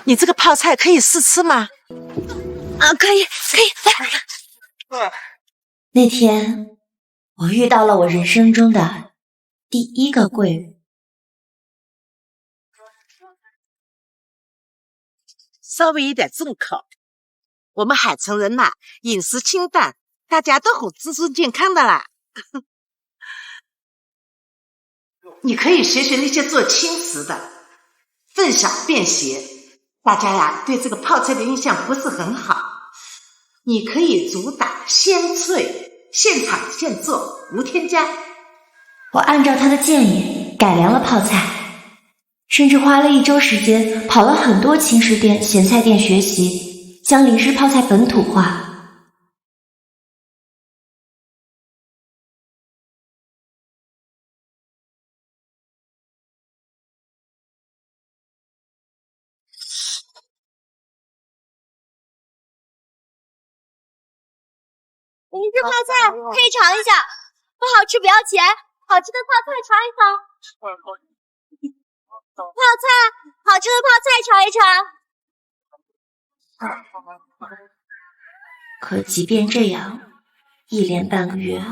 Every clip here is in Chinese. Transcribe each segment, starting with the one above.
你这个泡菜可以试吃吗？啊，可以，来。那天我遇到了我人生中的第一个贵人。稍微有点重口。我们海城人呐，饮食清淡，大家都很注重健康的啦。你可以学学那些做轻食的，分享便携。大家呀，对这个泡菜的印象不是很好。你可以主打鲜脆，现炒现做，无添加。我按照他的建议改良了泡菜，甚至花了1周时间跑了很多轻食店、咸菜店学习，将梨式泡菜本土化。梨式泡菜可以尝一下，不好吃不要钱，好吃的泡菜尝一尝。泡菜，好吃的泡菜尝一尝。可即便这样，1连半个月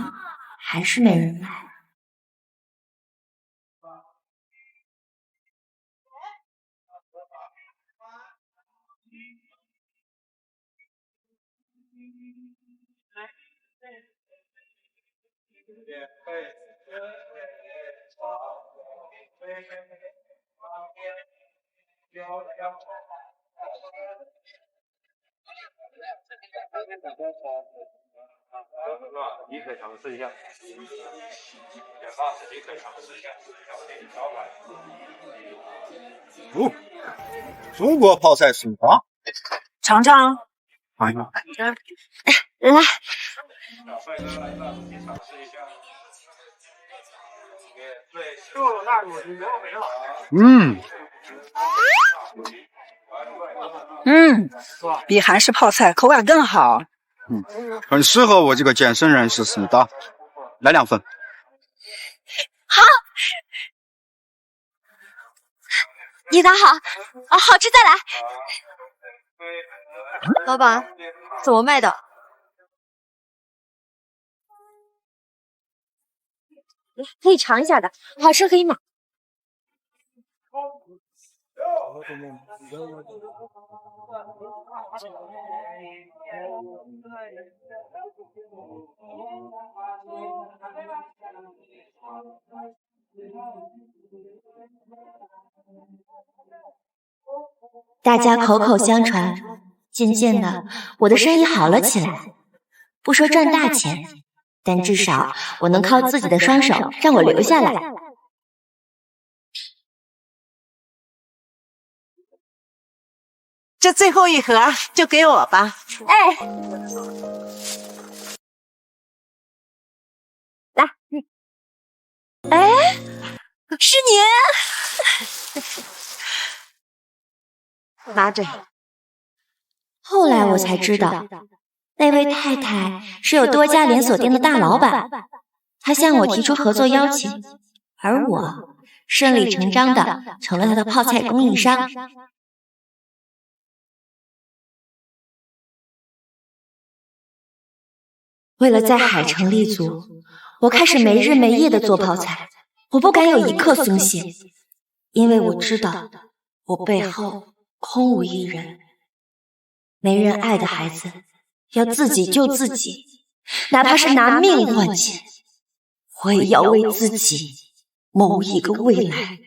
还是没人买。你可以尝试一下。哦，中国泡菜手法，尝尝。尝一尝。来，比韩式泡菜口感更好。很适合我这个健身人士吃的，来2份。好，你打好，好吃再来。老板，怎么卖的？可以尝一下的，好吃可以买。大家口口相传，渐渐的，我的生意好了起来。不说赚大钱，但至少我能靠自己的双手让我留下来。这最后一盒就给我吧。哎，来，哎，是你。拿着。后来我才知道，那位太太是有多家连锁店的大老板，她向我提出合作邀请，而我顺理成章的成了她的泡菜供应商。为了在海城立足，我开始没日没夜的做泡菜，我不敢有1刻松懈，因为我知道我背后空无一人，没人爱的孩子要自己救自己，哪怕是拿命换钱，我也要为自己谋一个未来。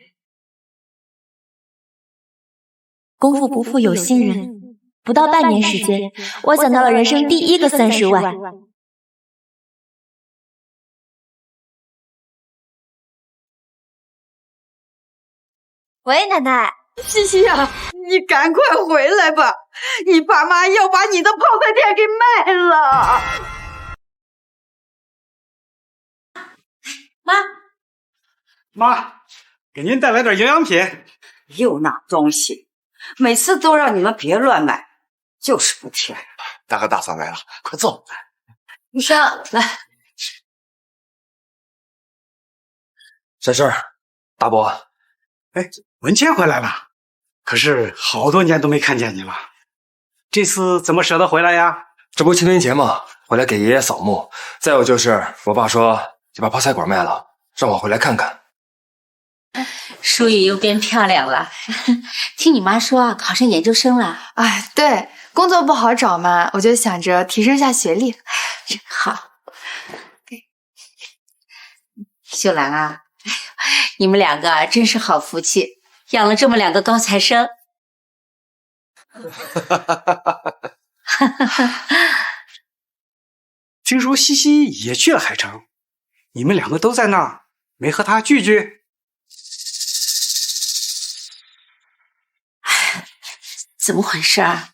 功夫不负有心人，不到半年时间，我攒到了人生第1个30万。喂，奶奶。西西呀，你赶快回来吧，你爸妈要把你的泡菜店给卖了。妈，给您带来点营养品。又那东西，每次都让你们别乱买，就是不听。大哥大嫂来了，快坐。医生，来。婶婶，大伯，哎，文倩回来了，可是好多年都没看见你了，这次怎么舍得回来呀？这不清明节吗？回来给爷爷扫墓。再有就是我爸说就把泡菜馆卖了，让我回来看看。淑宇又变漂亮了，听你妈说考上研究生了。哎，对，工作不好找嘛，我就想着提升下学历。真好。秀兰啊，你们两个真是好福气，养了这么两个高材生。听说西西也去了海城，你们两个都在那儿，没和他聚聚？怎么回事啊？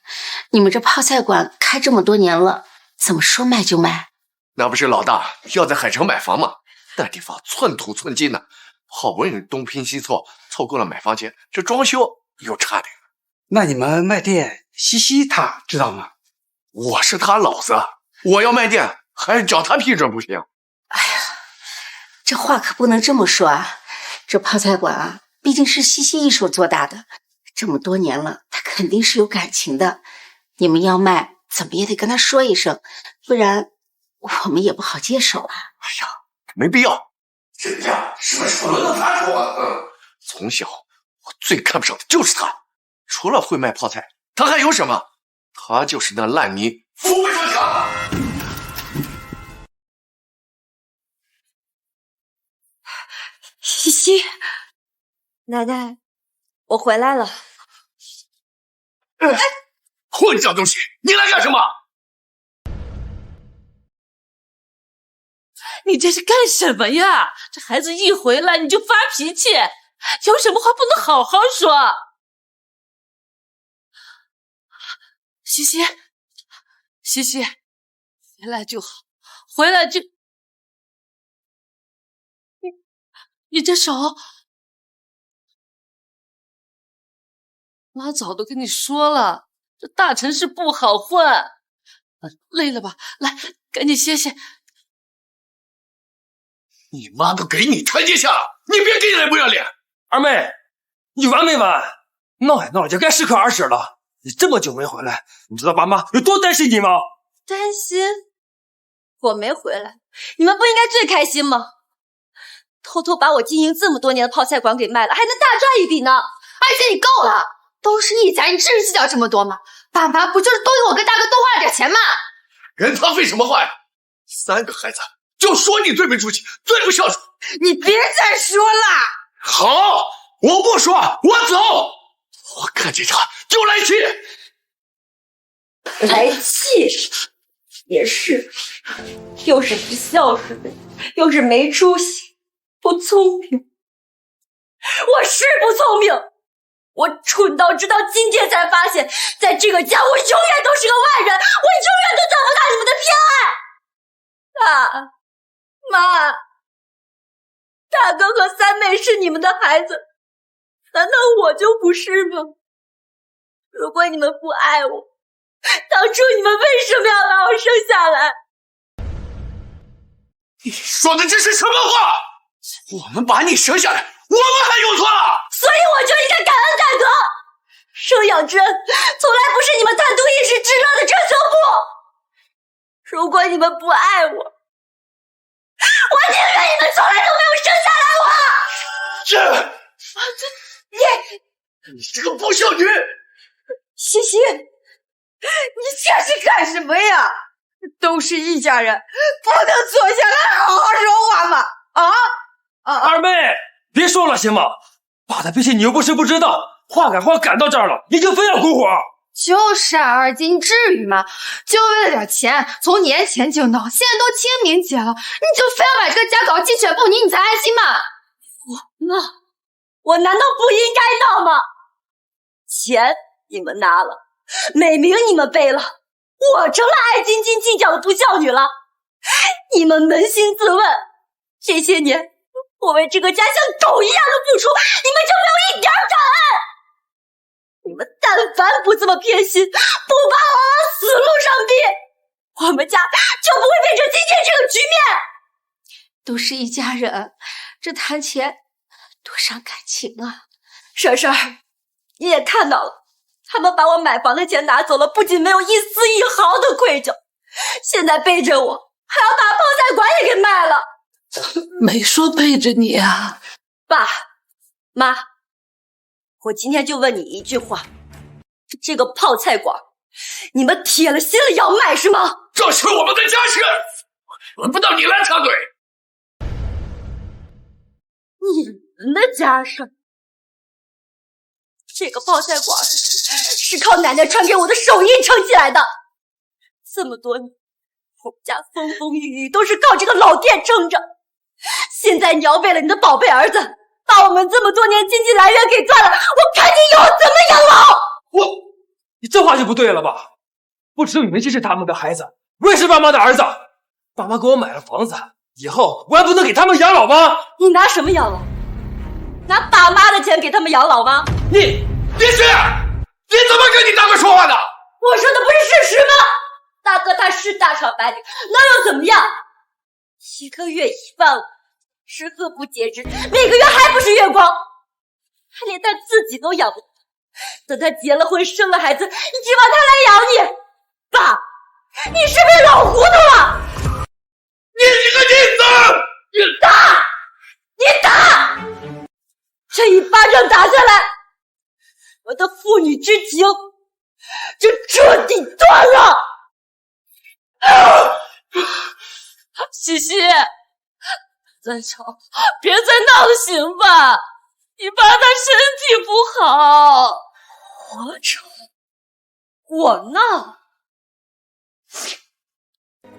你们这泡菜馆开这么多年了，怎么说卖就卖？那不是老大要在海城买房吗？那地方寸土寸金的，好不容易东拼西凑凑够了买房钱，这装修又差点。那你们卖店，西西他知道吗？我是他老子，我要卖店还是找他批准不行？哎呀，这话可不能这么说啊！这泡菜馆啊，毕竟是西西一手做大的，这么多年了，他肯定是有感情的。你们要卖，怎么也得跟他说一声，不然我们也不好接手啊。哎呀，没必要，人家什么时候轮到他说啊？从小我最看不上的就是他，除了会卖泡菜，他还有什么？他就是那烂泥扶不上墙。西西，奶奶，我回来了。混账东西，你来干什么？你这是干什么呀？这孩子一回来你就发脾气，有什么话不能好好说？西西，西西，回来就好，回来就……你这手，妈早都跟你说了，这大城市不好混。累了吧？来，赶紧歇歇。你妈都给你台阶下了，你别给脸不要脸！二妹，你完没完？闹也闹了，就该适可而止了。你这么久没回来，你知道爸妈有多担心你吗？担心？我没回来，你们不应该最开心吗？偷偷把我经营这么多年的泡菜馆给卖了，还能大赚一笔呢！而且你够了，都是一家，你至于计较这么多吗？爸妈不就是多给我跟大哥多花了点钱吗？人他废什么话呀？3个孩子，就说你最没出息，最不孝顺。你别再说了。好，我不说，我走。我看见他就来气。来气也是，又是不孝顺的，又是没出息，不聪明。我是不聪明，我蠢到直到今天才发现，在这个家我永远都是个外人，我永远都得不到你们的偏爱。爸妈，大哥和三妹是你们的孩子，难道我就不是吗？如果你们不爱我，当初你们为什么要把我生下来？你说的这是什么话？我们把你生下来，我们还有错？所以我就应该感恩戴德。生养之恩，从来不是你们贪图一时之乐的遮羞布。如果你们不爱我，我宁愿你们从来都没有生下来我。你是个不孝女！西西，你这是干什么呀？都是一家人，不能坐下来好好说话吗？二妹，别说了行吗？爸的脾气你又不是不知道，话赶到这儿了，你就非要拱火。就是啊，二姐，你至于吗？就为了点钱，从年前就闹，现在都清明节了，你就非要把这个家搞鸡犬不宁，你才安心吗？我闹，我难道不应该闹吗？钱你们拿了，美名你们背了，我成了爱斤斤计较的不孝女了。你们扪心自问，这些年我为这个家像狗一样的付出，你们就没有一点感恩？你们但凡不这么偏心，不把我往死路上逼，我们家就不会变成今天这个局面。都是一家人，这谈钱多伤感情啊！婶婶，你也看到了，他们把我买房的钱拿走了，不仅没有一丝一毫的愧疚，现在背着我还要把泡菜馆也给卖了。没说背着你啊。爸妈，我今天就问你一句话，这个泡菜馆你们铁了心了要卖是吗？这是我们的家事，轮不到你来插嘴。你们的家事？这个泡菜馆是靠奶奶传给我的手艺撑起来的，这么多年我们家风风雨雨都是靠这个老店撑着，现在你要为了你的宝贝儿子把我们这么多年经济来源给断了，我看你以后怎么养老？你这话就不对了吧？不只有你们这是他们的孩子，我也是爸妈的儿子。爸妈给我买了房子，以后我还不能给他们养老吗？你拿什么养老？拿爸妈的钱给他们养老吗？李旭，你怎么跟你大哥说话的？我说的不是事实吗？大哥他是大厂白领，那又怎么样？1个月1万5，吃喝不节制，每个月还不是月光，他连他自己都养不活。等他结了婚生了孩子，你指望他来养你？爸，你是不是老糊涂了？你这个逆子！你打！这一巴掌打下来，我的父女之情就彻底断了。西西，再吵，别再闹了，行吧？你爸他身体不好。我吵，我闹。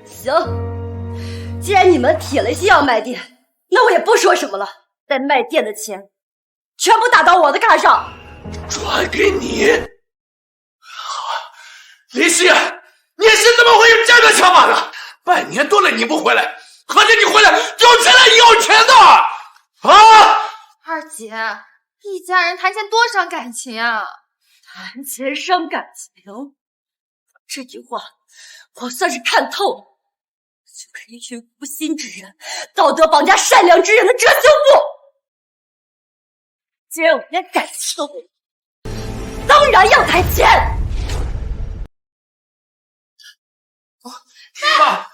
行，既然你们铁了心要卖店，那我也不说什么了。但卖店的钱全部打到我的卡上，转给你。林夕，你是怎么会有这个想法的？半年多了你不回来，合着你回来就是来要钱的啊！二姐，一家人谈钱多伤感情啊！谈钱伤感情，这句话我算是看透了，就是一群无心之人，道德绑架善良之人的遮羞布。既然我连感情都没有，当然要谈钱。爸，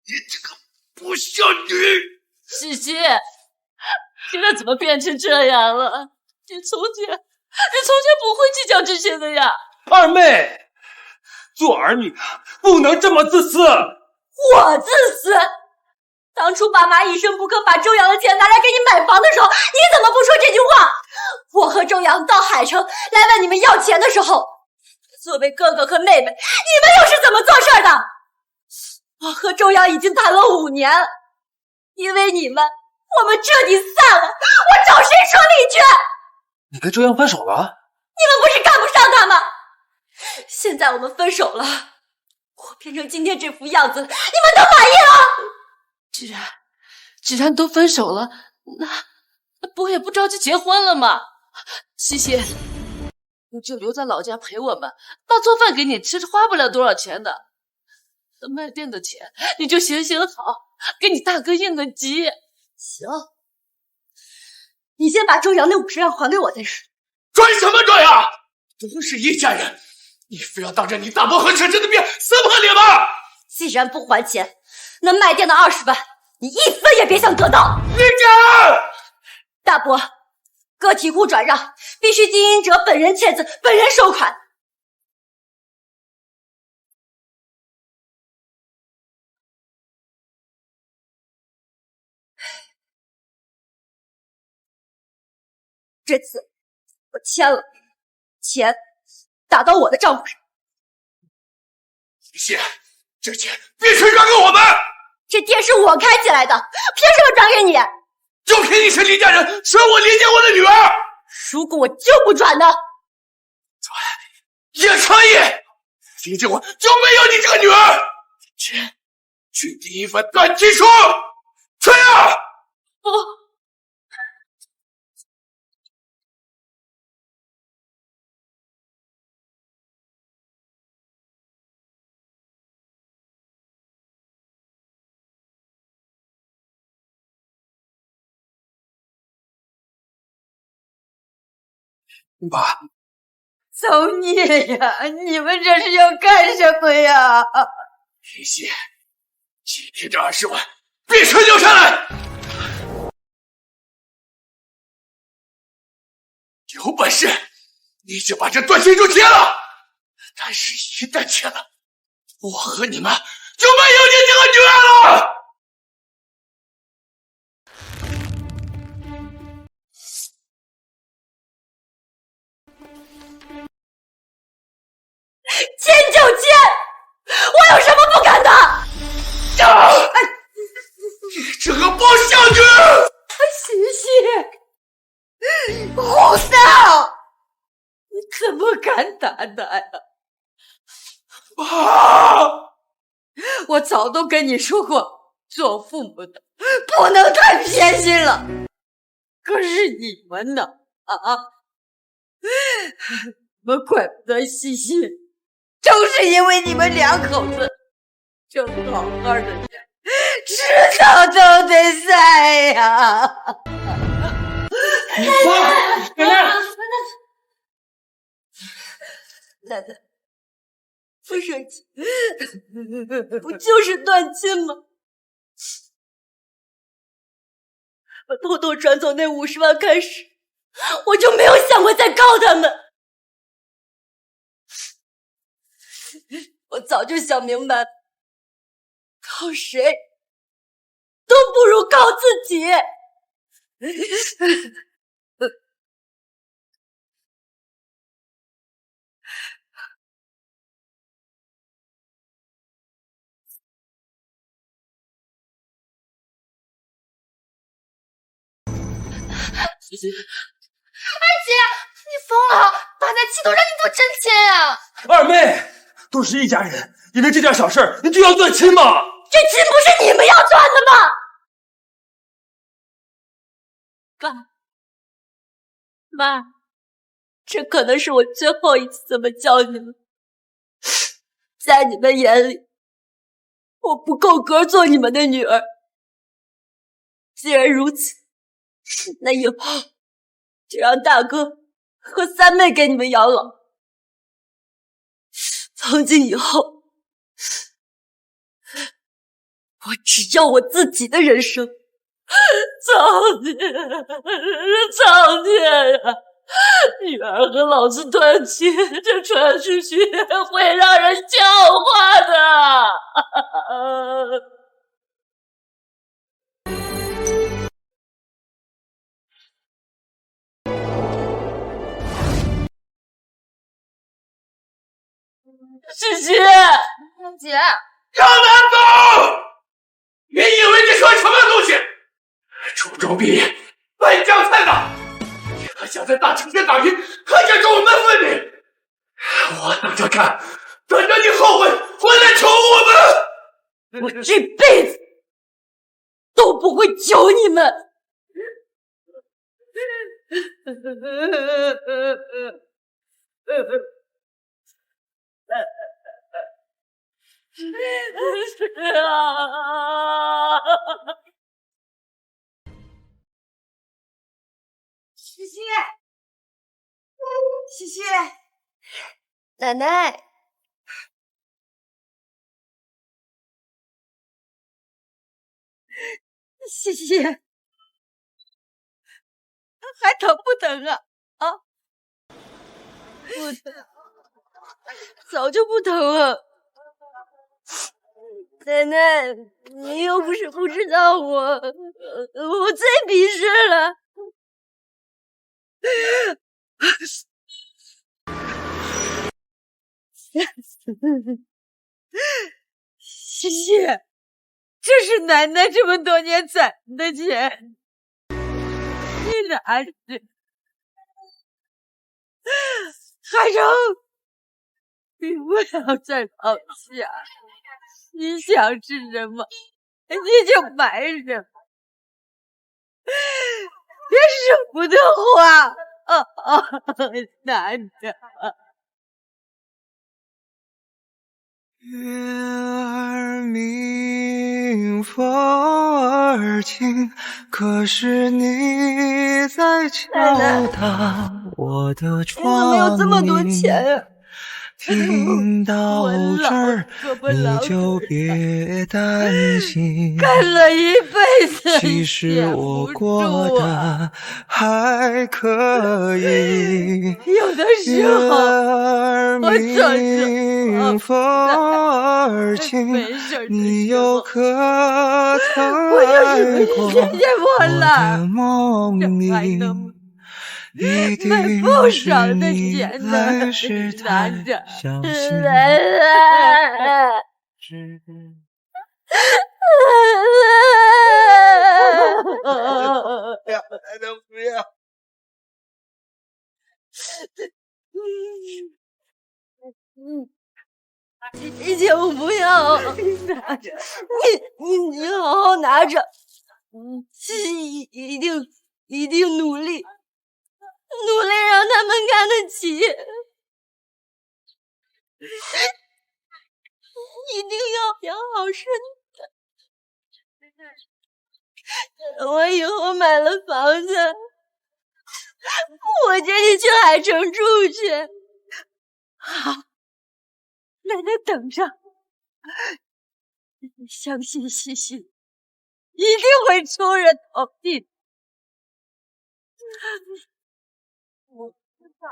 你这个不孝女！西西，现在怎么变成这样了？你从前不会计较这些的呀。二妹，做儿女不能这么自私。我自私？当初爸妈一声不吭把周阳的钱拿来给你买房的时候，你怎么不说这句话？我和周阳到海城来问你们要钱的时候，作为哥哥和妹妹，你们又是怎么做事的？我和周阳已经谈了5年，因为你们，我们彻底散了。我找谁说理去？你跟周阳分手了？你们不是看不上他吗？现在我们分手了，我变成今天这副样子，你们都满意了？既然都分手了，那不也不着急结婚了吗？西西，你就留在老家陪我们，爸做饭给你吃，花不了多少钱的。那卖店的钱你就行好，给你大哥应个急。行，你先把周阳那50万还给我再说。转什么转呀？都是一家人，你非要当着你大伯和婶婶的面撕破脸吗？既然不还钱，那卖店的20万你一分也别想得到。你敢！大伯，个体户转让必须经营者本人签字，本人收款。这次我签了，钱打到我的账户上。谢，这钱必须转给我们。这店是我开起来的，凭什么转给你？就凭你是林家人，是我林家我的女儿。如果我就不转呢？转也可以，林家我就没有你这个女儿。去第一份短期书，去啊！爸，造孽呀！你们这是要干什么呀？云溪，今天这20万必须留下来！有本事你就把这段金珠结了！但是，一旦结了，我和你们就没有你这个女儿了！签就签，我有什么不敢的？你这个不孝女！西西，胡骚！你怎么敢打他呀？妈！我早都跟你说过，做父母的不能太偏心了。可是你们呢？我怪不得西西，就是因为你们两口子，这好好的人，迟早都得散呀！奶奶，不生气，不就是断亲吗？我偷偷转走那50万开始，我就没有想过再告他们。我早就想明白了，告谁都不如告自己。西西，二姐，你疯了！爸在气头，让你做真亲啊！二妹，都是一家人，因为这点小事儿，你就要断亲吗？这亲不是你们要断的吗？爸妈，这可能是我最后一次这么叫你们。在你们眼里，我不够格做你们的女儿。既然如此，那以后就让大哥和三妹给你们养老。从今以后，我只要我自己的人生。造孽，造孽呀！女儿和老子断亲，这传出去会让人笑话的。西西，姐，张南风，你以为这是个什么东西？初中毕业，本将菜的，你还想在大城市打拼，还想跟我们分明？我等着看，等着你后悔回来求我们！我这辈子都不会求你们。西西，西西，奶奶，西西，还疼不疼啊？啊，不疼，早就不疼了。奶奶，你又不是不知道我最鄙视了。西西，这是奶奶这么多年攒的钱，你拿去。海城，你不要再吵架，你想吃什么你就买什么，别舍不得花。难的。月儿明，风儿轻，可是你在敲打我的你怎么有这么多钱呀？听到这儿，你就别担心。干了一辈子，其实我过得还可以。有的时候我迎风而行，你又可曾来过我的梦里？一定是你来试探相信。不要！这钱我不要，拿着，你好好拿着，一定努力让他们看得起，一定要养好身子。等我以后买了房子，我接你去海城住去。好，奶奶等着。相信西西一定会出人头地。我知道。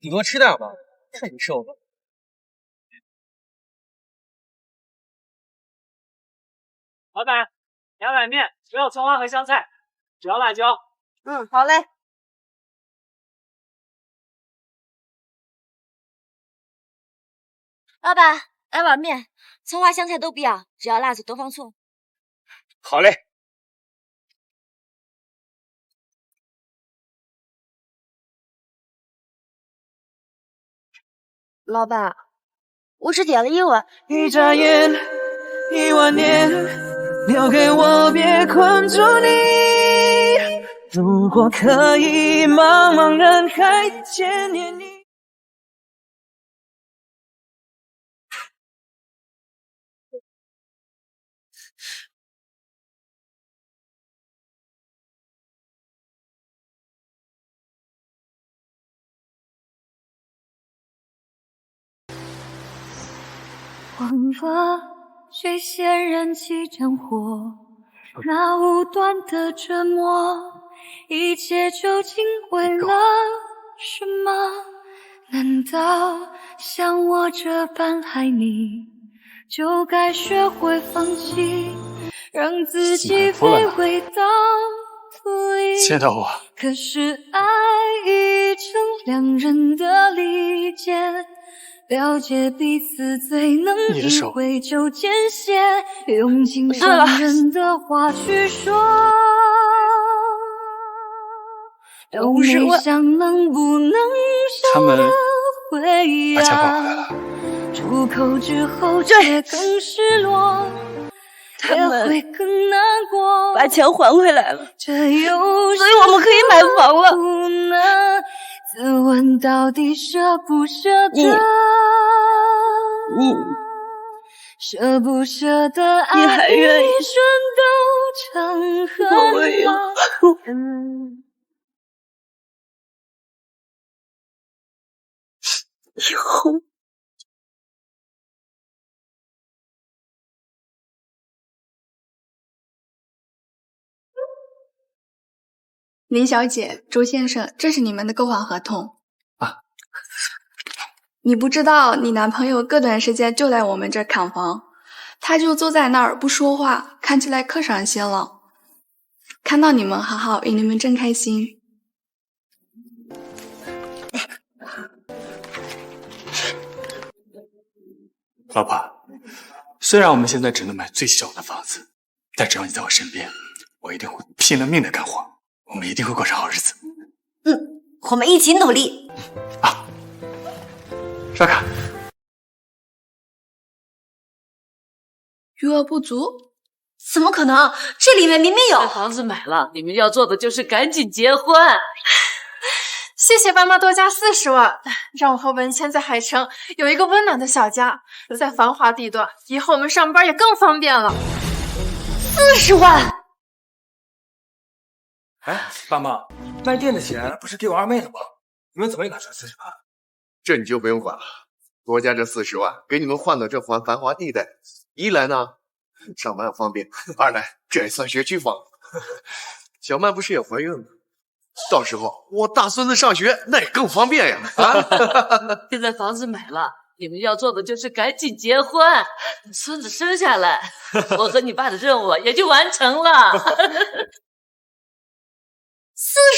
你多吃点吧，太瘦了。老板，2碗面，不要葱花和香菜，只要辣椒。嗯，好嘞。老板，来碗面，葱花香菜都不要，只要辣子多放醋。好嘞。老板，我只点了1碗。一眨眼，1万年，留给我，别困住你。如果可以，茫茫人海见念你。黄河最先燃起战火，那无端的折磨，一切究竟为了什么？难道像我这般爱你，就该学会放弃，让自己卑微到土里？见到我，可是爱已成两人的利剑，了解彼此最能体会就间歇，用尽伤人的话去说，都没想能不能他们回把钱还回来了。出口之后却更失落，他们会更难过，把钱还回来了，这有所以我们可以买房了。自问到底舍不舍得？你舍不舍得爱你还愿意一瞬都成河吗？以后林小姐，周先生，这是你们的购房合同。啊，你不知道，你男朋友隔段时间就来我们这儿看房，他就坐在那儿不说话，看起来可伤心了。看到你们好好，为你们真开心。老婆，虽然我们现在只能买最小的房子，但只要你在我身边，我一定会拼了命的干活，我们一定会过上好日子。我们一起努力。刷卡。余额不足？怎么可能？这里面明明有。这房子买了，你们要做的就是赶紧结婚。谢谢爸妈多加40万，让我和文谦在海城有一个温暖的小家，在繁华地段，以后我们上班也更方便了。40万！哎，爸妈，卖店的钱不是给我二妹了吗？你们怎么也敢说40万？这你就不用管了，多加这40万，给你们换到这繁华地带，一来呢，上班方便；二来这也算学区房。小曼不是也怀孕了？到时候我大孙子上学那也更方便呀！啊，现在房子买了，你们要做的就是赶紧结婚，孙子生下来，我和你爸的任务也就完成了。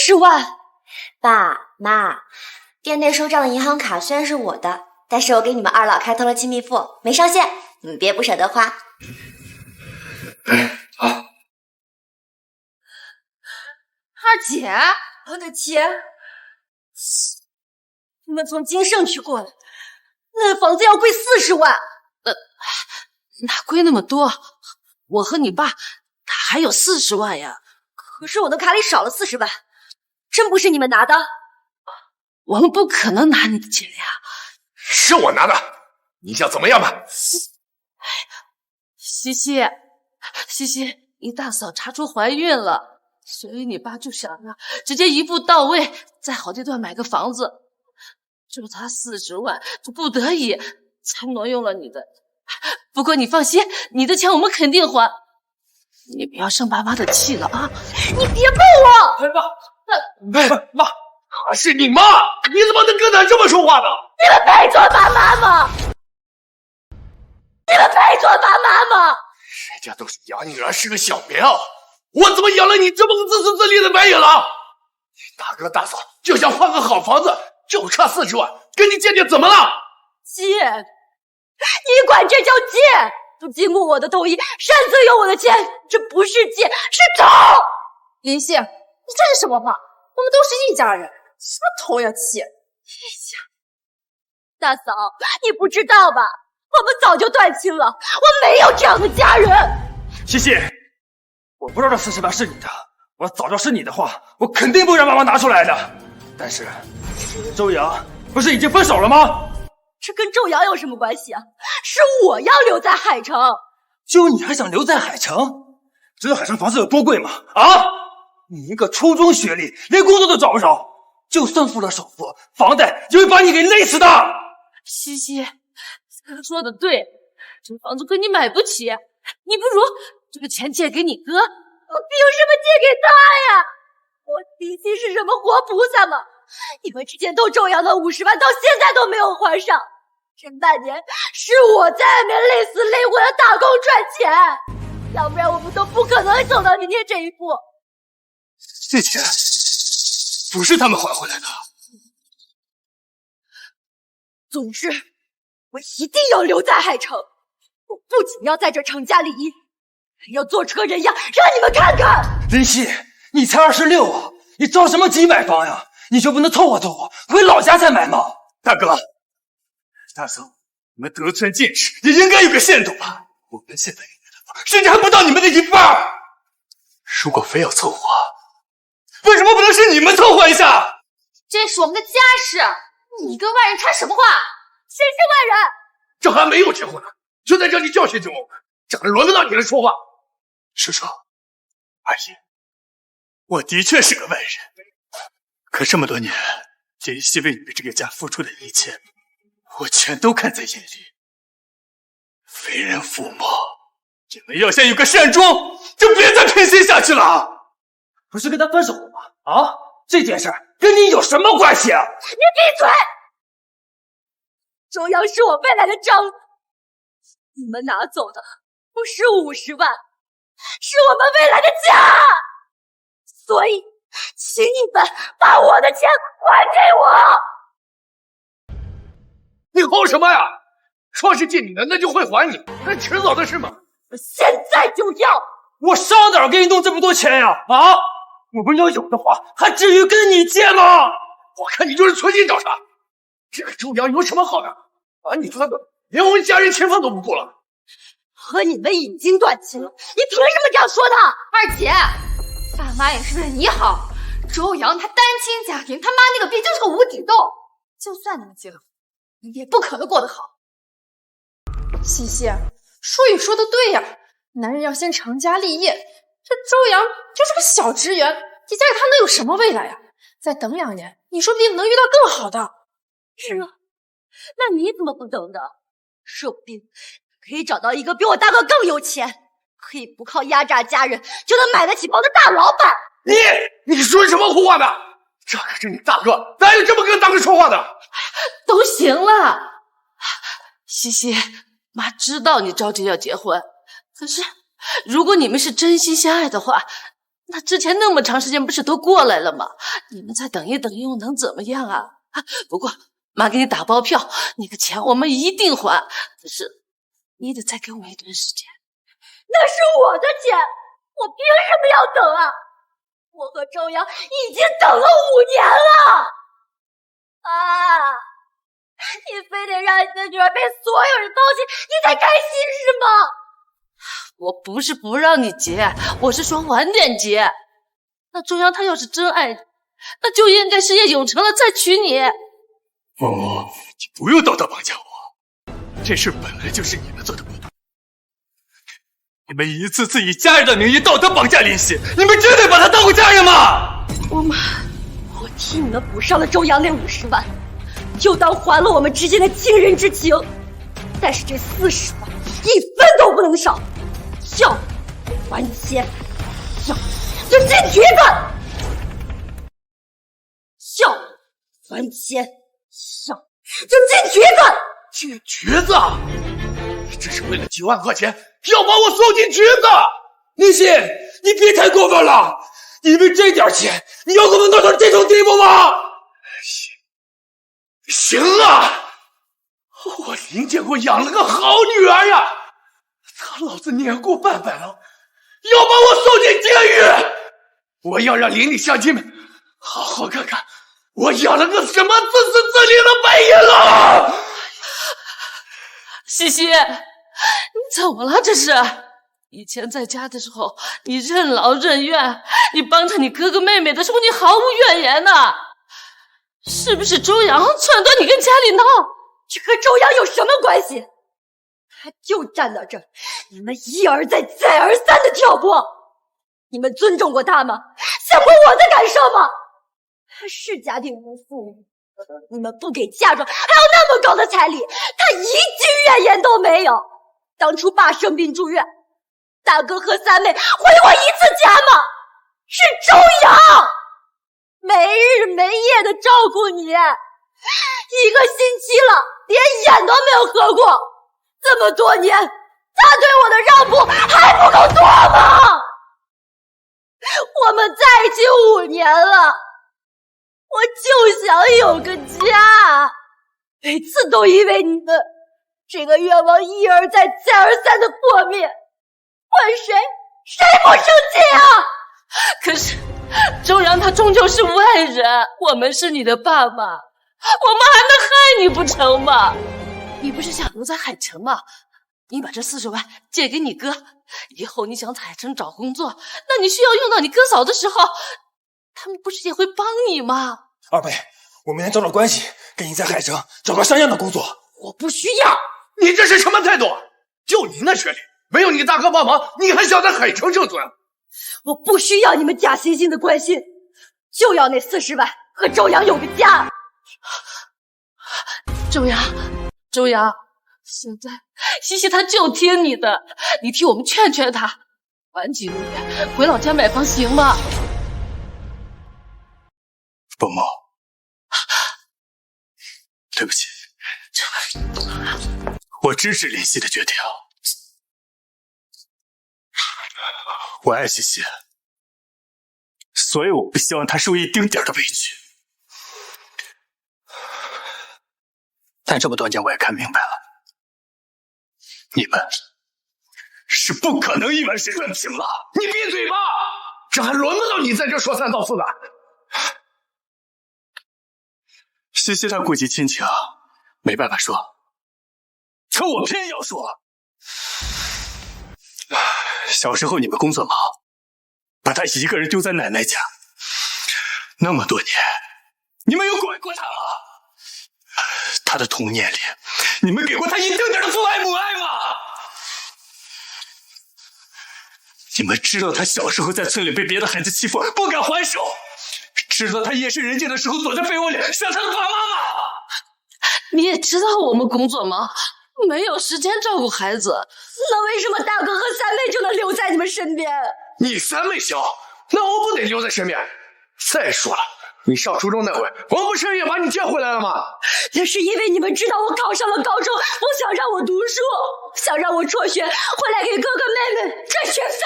40万！爸妈，店内收账的银行卡虽然是我的，但是我给你们二老开通了亲密付，没上限，你们别不舍得花。好。二姐，我的钱，你们从金盛区过来，那房子要贵40万。哪贵那么多？我和你爸还有40万呀。可是我的卡里少了40万，真不是你们拿的？我们不可能拿你的钱呀。是我拿的，你想怎么样吧？西西，你大嫂查出怀孕了。所以你爸就想直接一步到位，在好地段买个房子，就差40万，就不得已才挪用了你的。不过你放心，你的钱我们肯定还。你不要生爸妈的气了啊！你别碰我！妈，她是你妈，你怎么能跟她这么说话呢？你们配做爸妈吗？你们配做爸妈吗？人家都是养女儿是个小苗。我怎么养了你这么个自私自利的白眼狼？你大哥大嫂就想换个好房子，就差40万，跟你借怎么了？借？你管这叫借？都经过我的同意，擅自用我的钱，这不是借，是偷！林夕，你这是什么话？我们都是一家人，什么偷呀窃？一家？大嫂，你不知道吧？我们早就断亲了，我没有这样的家人。西西。我不知道这40万是你的，我早知道是你的话，我肯定不会让妈妈拿出来的。但是，周阳不是已经分手了吗？这跟周阳有什么关系啊？是我要留在海城。就你还想留在海城？知道海城房子有多贵吗？啊！你一个初中学历，连工作都找不着，就算付了首付，房贷也会把你给累死的。西西，他说的对，这房子亏你买不起，你不如这个钱借给你哥。我凭什么借给他呀？我林夕是什么活菩萨吗？你们之前偷周阳的50万到现在都没有还上，这半年是我在外面累死累活的打工赚钱，要不然我们都不可能走到今天这一步。这钱不是他们还回来的。总之，我一定要留在海城。我不仅要在这成家立业，还要做出个人样，让你们看看。林夕，你才26啊，你着什么急买房呀？你就不能凑合凑合，回老家再买吗？大哥、大嫂，你们得寸进尺也应该有个限度吧？我们现在给你的房，甚至还不到你们的1半。如果非要凑合，为什么不能是你们凑合一下？这是我们的家事，你跟外人插什么话？谁是外人？这还没有结婚呢，就在这里教训着我们，这还轮得到你来说话？叔叔，阿姨，我的确是个外人。可这么多年，妍希为你们这个家付出的一切，我全都看在眼里。为人父母，你们要先有个善终，就别再偏心下去了。不是跟他分手了吗？啊，这件事跟你有什么关系啊？你闭嘴！周阳是我未来的丈夫，你们拿走的不是50万，是我们未来的家。所以，请你们把我的钱还给我。你吼什么呀？说是借你的，那就会还你，那迟早的事嘛。我现在就要！我上哪儿给你弄这么多钱呀？啊！我们要有的话，还至于跟你借吗？我看你就是存心找茬。这个周阳有什么好的？把你抓的连我们家人情分都不顾了。和你们已经断亲了，你凭什么这样说他？二姐，爸妈也是为了你好，周阳他单亲家庭，他妈那个逼就是个无底洞，就算你们结了婚，你也不可能过得好。西西，舒雨说的对呀，男人要先成家立业。这周阳就是个小职员，你嫁给他能有什么未来呀？再等2年，你说不定能遇到更好的。是啊，那你怎么不等呢？说不定可以找到一个比我大哥更有钱，可以不靠压榨家人就能买得起房的大老板。你说什么胡话呢？这可是你大哥，哪有这么跟大哥说话的？都行了，西西，妈知道你着急要结婚，可是如果你们是真心相爱的话，那之前那么长时间不是都过来了吗？你们再等一等又能怎么样啊？不过妈给你打包票，那个钱我们一定还，可是你得再给我们一段时间。那是我的钱，我凭什么要等啊？我和周阳已经等了5年了。啊！你非得让你的女儿被所有人抛弃，你才开心是吗？我不是不让你结，我是说晚点结。那周阳他要是真爱你，那就应该事业有成了再娶你。父母，你不用道德绑架我，这事本来就是你们做的不对。你们一次次以家人的名义道德绑架林夕，你们真的把她当过家人吗？我替你们补上了周阳那50万，就当还了我们之间的亲人之情。但是这40万1分都不能少，要还钱，要就进局子；要还钱，要就进局子。进局子？你这是为了几万块钱要把我送进局子？林夕，你别太过分了！因为这点钱，你要我们弄到这种地步吗？行啊，我林建国养了个好女儿呀，他老子年过半百了，要把我送进监狱！我要让邻里乡亲们好好看看我养了个什么自私自利的背影了！西西，你怎么了这是？以前在家的时候，你任劳任怨，你帮着你哥哥妹妹的时候，你毫无怨言呐。是不是周阳撺掇你跟家里闹？这和周阳有什么关系？他就站到这儿，你们一而再再而三的挑拨，你们尊重过他吗？想过我的感受吗？他是家庭主妇，你们不给嫁妆，还有那么高的彩礼，他一句怨言都没有。当初爸生病住院，大哥和三妹回我一次家吗？是周阳没日没夜的照顾你，1个星期了，连眼都没有合过。这么多年，他对我的让步还不够多吗？我们在一起5年了，我就想有个家，每次都因为你们这个愿望一而再再而三的破灭，换谁不生气啊？可是周阳他终究是外人，我们是你的爸妈，我们还能害你不成吗？你不是想留在海城吗？你把这40万借给你哥，以后你想在海城找工作，那你需要用到你哥嫂的时候，他们不是也会帮你吗？二妹，我明天找找关系，给你在海城找到像样的工作。我不需要。你这是什么态度？就你那学历，没有你大哥帮忙，你还想在海城生存？我不需要你们假惺惺的关心，就要那40万和周阳有个家。周阳，现在西西他就听你的，你替我们劝劝他，晚几个月回老家买房行吗？伯母，对不起，我支持林夕的决定。我爱西西，所以我不希望她受一丁点的委屈。但这么多年我也看明白了，你们是不可能一碗水端平了。你闭嘴吧，这还轮得到你在这说三道四的？西西她顾及亲情，没办法说，可我偏要说。小时候你们工作忙，把她一个人丢在奶奶家，那么多年，你们有管过他吗？他的童年里，你们给过他一丁点的父爱母爱吗？你们知道他小时候在村里被别的孩子欺负，不敢还手，知道他夜深人静的时候躲在被窝里想他的爸妈吗？你也知道我们工作忙，没有时间照顾孩子。那为什么大哥和三妹就能留在你们身边？你三妹小，那我不得留在身边。再说了，你上初中那会，我不是也把你接回来了吗？那是因为你们知道我考上了高中，不想让我读书，想让我辍学，回来给哥哥妹妹赚学费。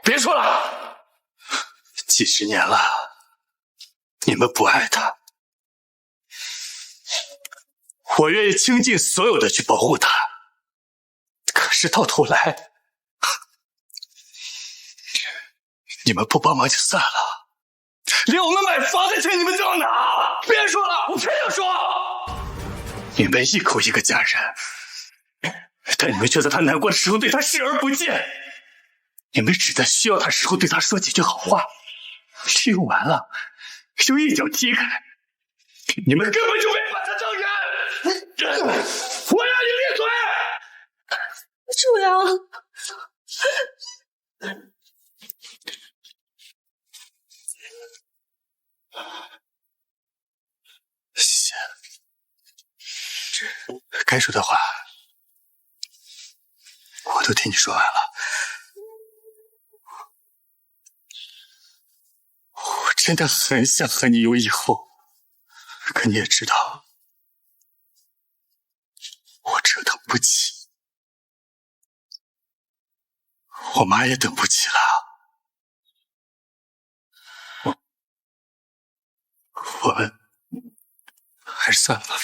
别说了，几十年了，你们不爱他，我愿意倾尽所有的去保护他。可是到头来，你们不帮忙就算了，连我们买房的钱你们都要拿！别说了，我偏要说，你们一口一个家人，但你们却在他难过的时候对他视而不见。你们只在需要他时候对他说几句好话，利用完了就一脚踢开。你们根本就没把他当人！我让你闭嘴！周阳，谢谢。该说的话我都替你说完了。我真的很想和你有以后，可你也知道，我折腾不起。我妈也等不起了，我们还是算了吧。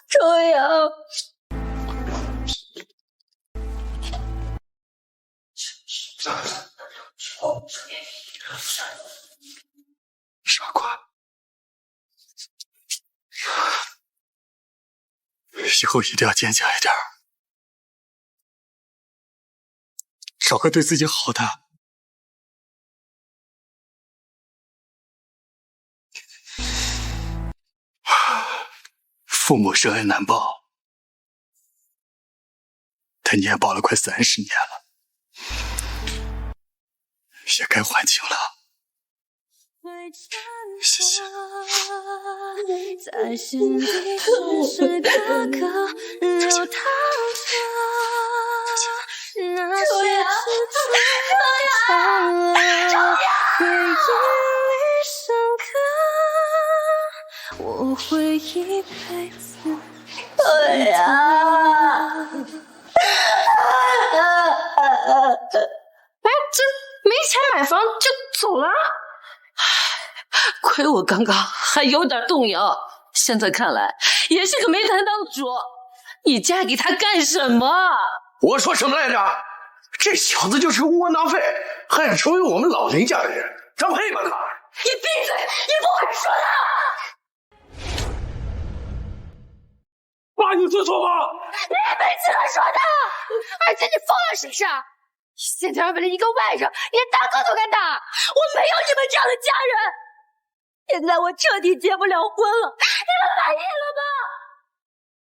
周阳，傻瓜，以后一定要坚强一点，找个对自己好的。父母深恩难报，但你也报了快30年了，也该还清了。谢谢。在心底时时刻刻流淌着那些自从回忆里深刻，我会一辈子。对呀，这没钱买房就走了？亏我刚刚还有点动摇，现在看来也是个没担当主。你嫁给他干什么？我说什么来着？这小子就是个窝囊废，还想成为我们老林家的人，他配吗？他？你闭嘴！你不会说的！爸，你说错话！你没资格说的！而且你疯了是不是？现在为了一个外人，连大哥都敢打！我没有你们这样的家人。现在我彻底结不了婚了，你们满意了吗？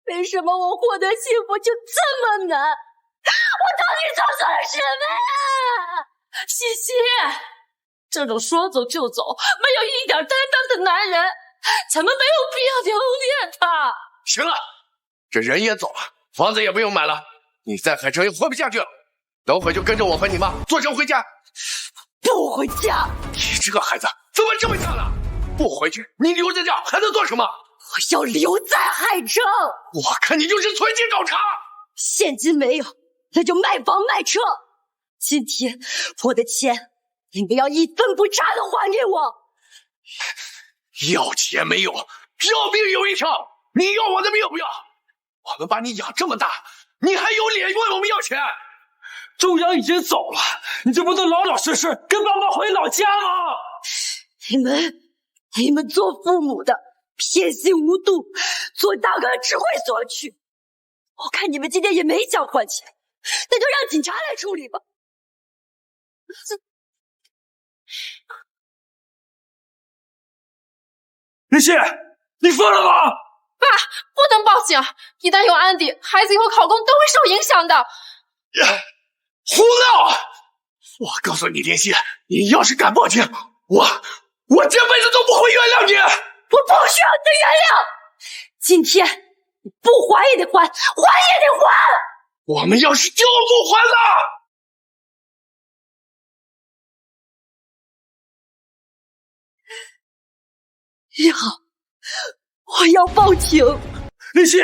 为什么我获得幸福就这么难？我到底做错了什么呀？西西，这种说走就走、没有一点担当的男人，咱们没有必要留恋他。行了，这人也走了，房子也不用买了，你在海城也活不下去了。等会就跟着我和你妈坐车回家。不回家！你这个孩子怎么这么犟呢？不回去，你留在这还能做什么？我要留在海城。我看你就是存心找茬。现金没有，那就卖房卖车。今天我的钱，你们要一分不差的还给我。要钱没有，要命有一条。你要我的命不要？我们把你养这么大，你还有脸问我们要钱？周阳已经走了，你这不能老老实实跟爸妈回老家吗？你们做父母的偏心无度，做大哥只会索取。我看你们今天也没想还钱，那就让警察来处理吧。林希，你疯了吗？爸，不能报警，一旦有案底，孩子以后考公都会受影响的。胡闹！我告诉你，林希，你要是敢报警，我这辈子都不会原谅你。我不需要你的原谅，今天你不还也得还，还也得还。我们要是就不还了，让我要报警！林希，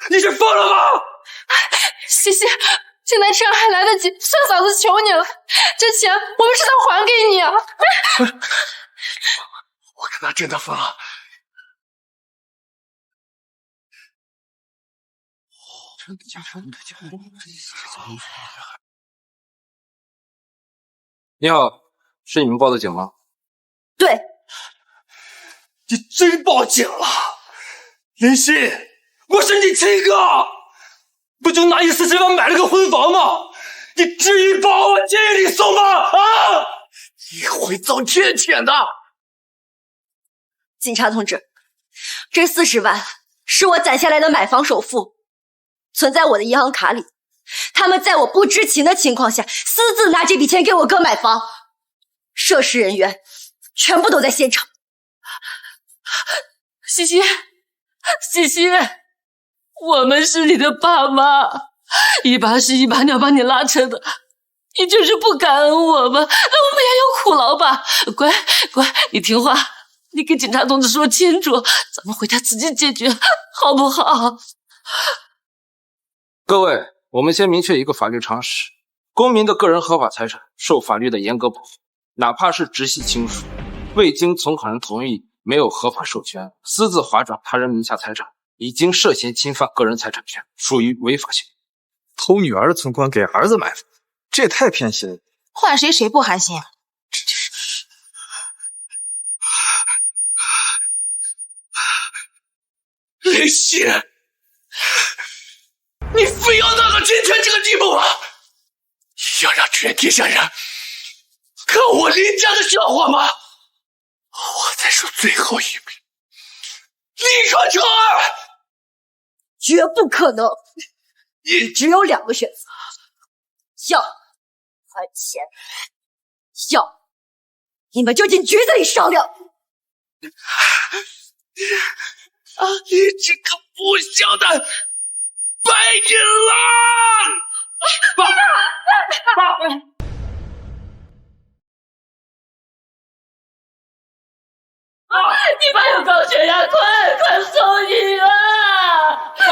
你是疯了吗？西西，现在趁还来得及，算嫂子求你了，这钱我们是想还给你啊！我看他真的疯了。你好，是你们报的警吗？对，你真报警了，林希，我是你亲哥，不就拿140万买了个婚房吗？你至于把我监狱里送吗？啊！你会遭天谴的。警察同志，这40万是我攒下来的买房首付，存在我的银行卡里。他们在我不知情的情况下，私自拿这笔钱给我哥买房，涉事人员全部都在现场。西西，西西，我们是你的爸妈，一把屎一把尿把你拉扯的，你就是不感恩我们，那我们也有苦劳吧？乖乖，你听话，你跟警察同志说清楚，咱们回家自己解决，好不好？各位，我们先明确一个法律常识：公民的个人合法财产受法律的严格保护，哪怕是直系亲属，未经存款人同意，没有合法授权，私自划转他人名下财产，已经涉嫌侵犯个人财产权，属于违法行为。偷女儿的存款给儿子买房，这也太偏心了。换谁谁不寒心啊？林希，你非要闹到今天这个地步吗？要让全天下人看我林家的笑话吗？我再说最后一遍，立刻撤案！绝不可能！你只有2个选择：要还钱，要你们就进局子里商量。你这个不孝的白眼狼！爸！你爸有高血压，快送医院！快！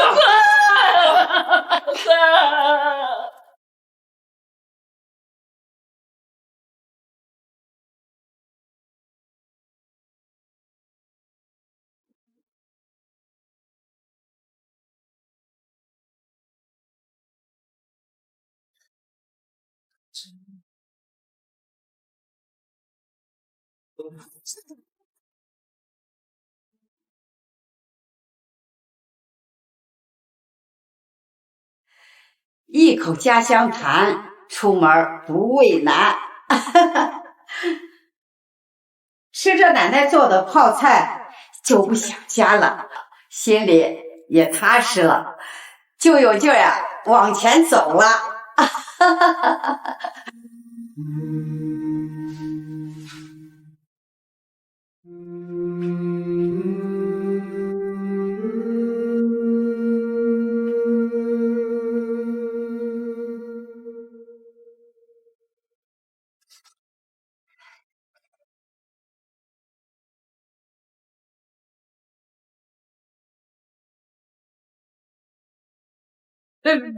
一口家乡谈，出门不畏难。吃着奶奶做的泡菜，就不想家了，心里也踏实了，就有劲儿呀往前走了。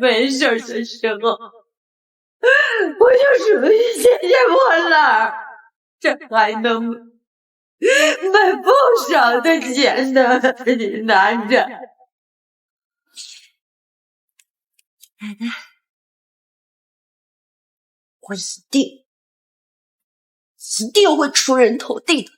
没事的时候，我就属于谢谢破烂，这还能买不少的钱呢。你拿着，奶奶，我一定会出人头地的。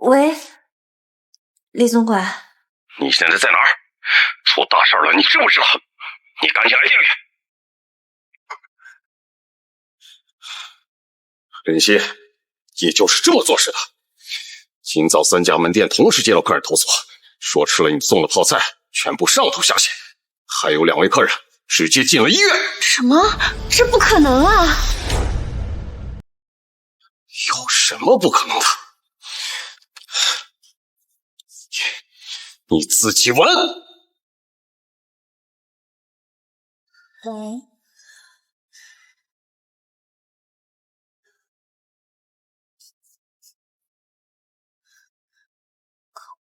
喂，李总管，你现在在哪儿？出大事了，你知不知道？你赶紧来见面。林夕，也就是这么做事的。今早3家门店同时接到客人投诉，说吃了你送的泡菜，全部上吐下泻，还有2位客人直接进了医院。什么？这不可能啊！有什么不可能的？你自己闻。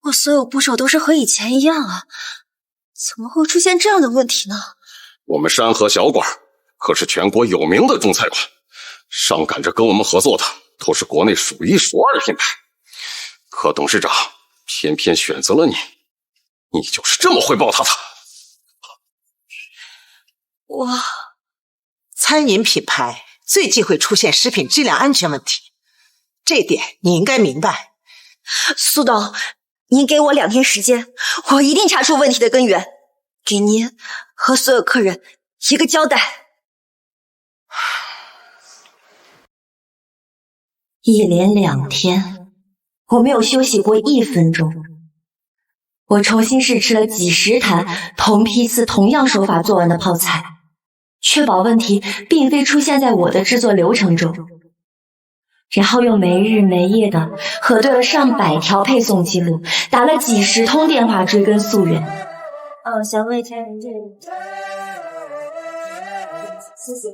我所有步骤都是和以前一样啊，怎么会出现这样的问题呢？我们山河小馆可是全国有名的中菜馆，上赶着跟我们合作的都是国内数1数2的品牌，可董事长偏偏选择了你，你就是这么汇报他的？餐饮品牌最忌讳出现食品质量安全问题，这点你应该明白。苏董，您给我2天时间，我一定查出问题的根源，给您和所有客人一个交代。一连2天，我没有休息过1分钟。我重新试吃了几10坛同批次、同样手法做完的泡菜，确保问题并非出现在我的制作流程中。然后又没日没夜的核对了上百条配送记录，打了几10通电话追根溯源。小魏家人这里，谢谢。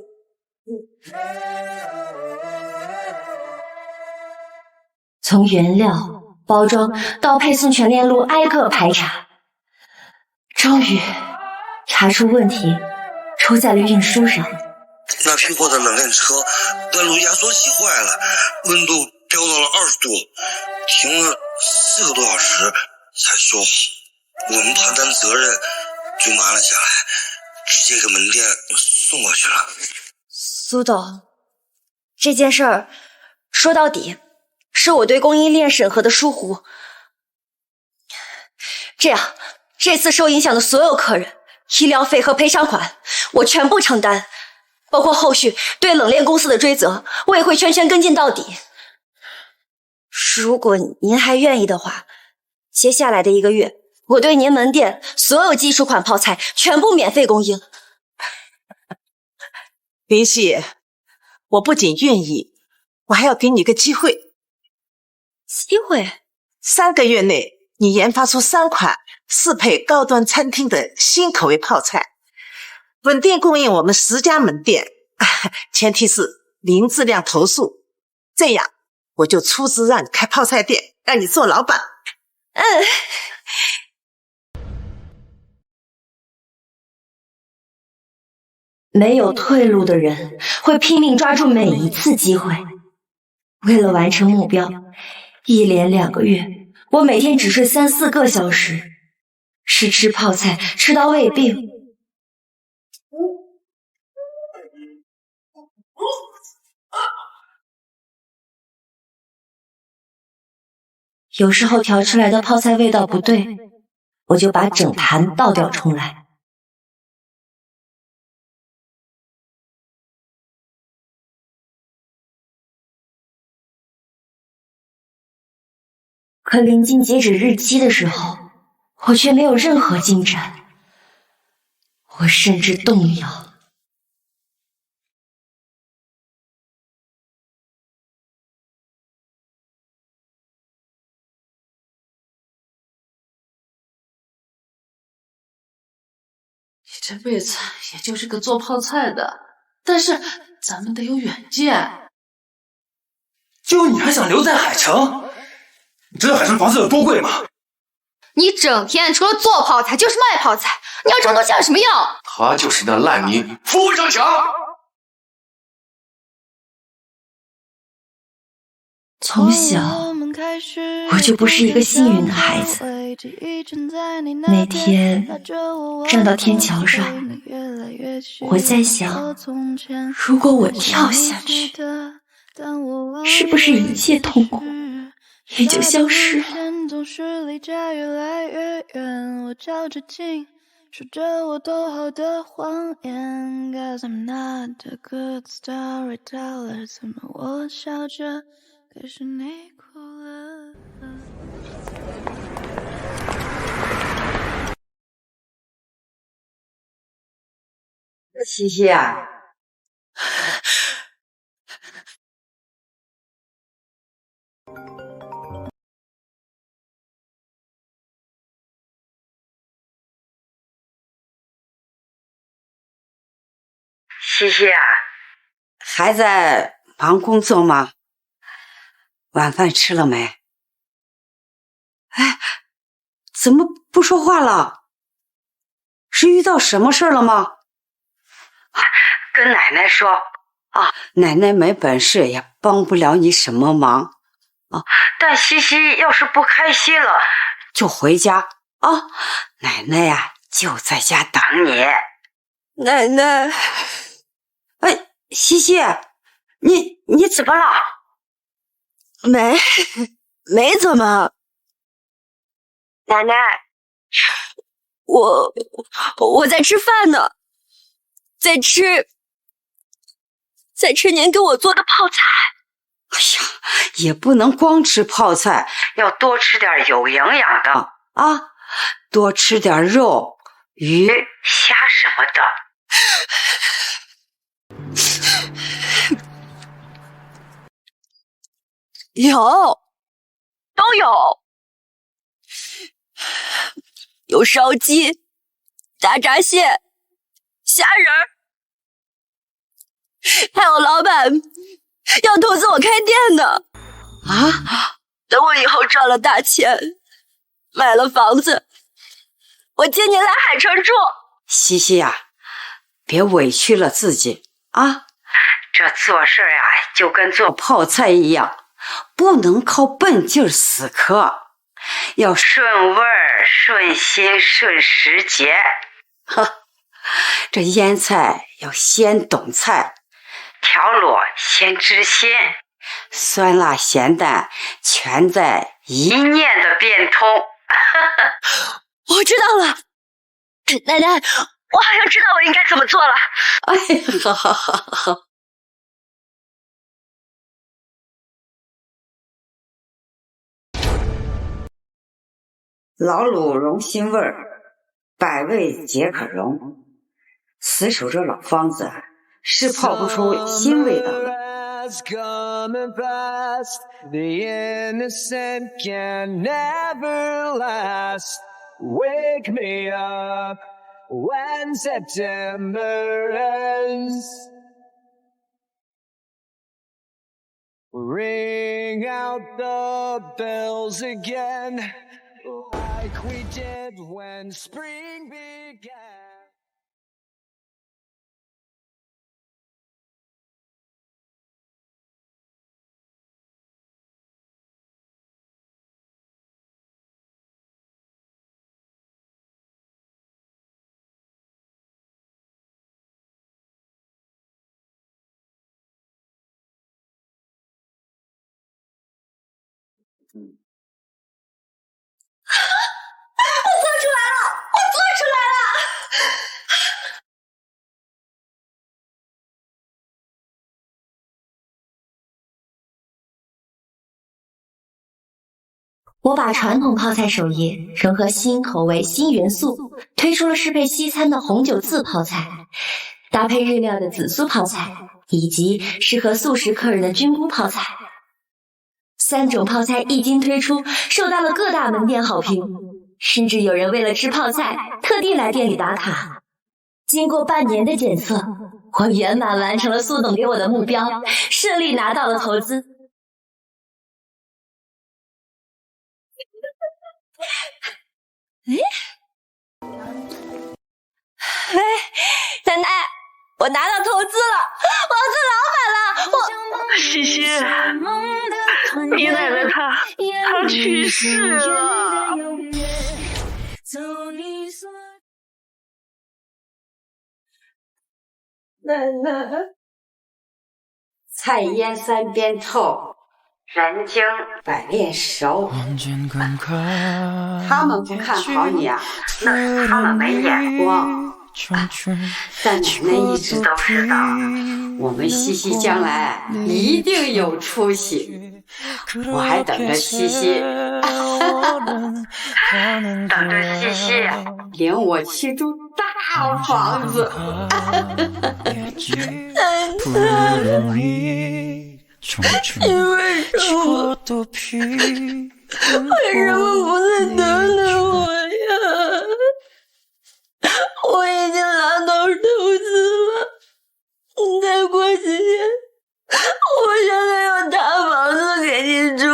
从原料、包装到配送全链路挨个排查，终于查出问题出在了运输上。那批货的冷链车的路压缩器坏了，温度飙到了20度，停了4个多小时才修好。我们怕担责任，就瞒了下来，直接给门店送过去了。苏董，这件事儿说到底是我对供应链审核的疏忽。这样，这次受影响的所有客人，医疗费和赔偿款我全部承担。包括后续对冷链公司的追责，我也会全权跟进到底。如果您还愿意的话，接下来的1个月，我对您门店所有基础款泡菜全部免费供应。林夕，我不仅愿意，我还要给你个机会。机会？3个月内，你研发出3款适配高端餐厅的新口味泡菜。稳定供应我们10家门店，前提是零质量投诉，这样我就出资让你开泡菜店，让你做老板。没有退路的人会拼命抓住每一次机会。为了完成目标，一连2个月，我每天只睡3-4个小时，试吃泡菜吃到胃病。有时候调出来的泡菜味道不对，我就把整坛倒掉重来。可临近截止日期的时候，我却没有任何进展。我甚至动摇。你这辈子也就是个做泡菜的，但是咱们得有远见。就你还想留在海城？你知道海城房子有多贵吗？你整天除了做泡菜就是卖泡菜，你要这么多钱有什么用？他就是那烂泥扶不上墙。从小我就不是一个幸运的孩子。那天站到天桥上，我在想，如果我跳下去，是不是一切痛苦也就消失了？总是离家越来越远，我照着镜，说着我多好的谎言。Cause I'm not a good storyteller， 怎么我笑着，可是你哭了。西西啊，西西啊，还在忙工作吗？晚饭吃了没？哎，怎么不说话了？是遇到什么事了吗？跟奶奶说啊，奶奶没本事，也帮不了你什么忙啊。但西西要是不开心了，就回家啊，奶奶呀就在家等你。奶奶，哎，西西，你怎么了？没怎么。奶奶，我在吃饭呢，在吃您给我做的泡菜。哎呀，也不能光吃泡菜，要多吃点有营养的啊，多吃点肉、鱼、虾什么的。都有烧鸡、大闸蟹、虾仁儿，还有老板要投资我开店的啊！等我以后赚了大钱，买了房子，我接您来海城住。西西呀，别委屈了自己啊！这做事呀，就跟做泡菜一样，不能靠笨劲儿死磕，要顺味儿、顺心、顺时节。这腌菜要先懂菜，调卤先知心，酸辣咸淡全在一念的变通。我知道了，奶奶，我好像知道我应该怎么做了。哎呀，好。老卤容心味儿，百味皆可容。死守这老方子，是泡不出新味道。Wake me up when September ends. Ring out the bells again, like we did when spring began. 我做出来了！我做出来了！我把传统泡菜手艺融合新口味、新元素，推出了适配西餐的红酒渍泡菜，搭配日料的紫苏泡菜，以及适合素食客人的菌菇泡菜。3种泡菜一经推出，受到了各大门店好评，甚至有人为了吃泡菜特地来店里打卡。经过半年的检测，我圆满完成了苏董给我的目标，顺利拿到了投资。哎，奶奶，我拿到投资了，我要做老板了！西西，你奶奶她去世了。奶奶，菜腌3边透，人精百炼熟，他们不看好你啊，那是他们没眼光。但奶奶一直都知道，我们西西将来一定有出息。我还等着西西，等着西西领我去住大房子。你为什么不再等等我呀？我已经拿到投资了，再过几天，我现在有大房子给你住。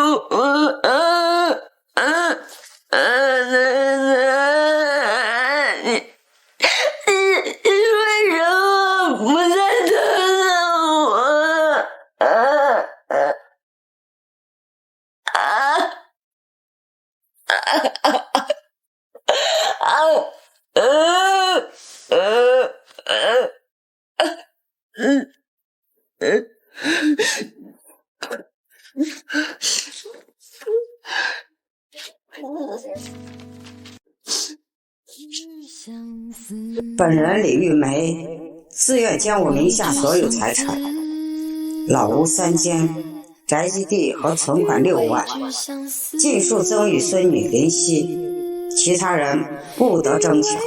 你为什么不再等等我？本人李玉梅自愿将我名下所有财产，老屋3间，宅基地和存款6万，尽数赠与孙女林夕，其他人不得争抢。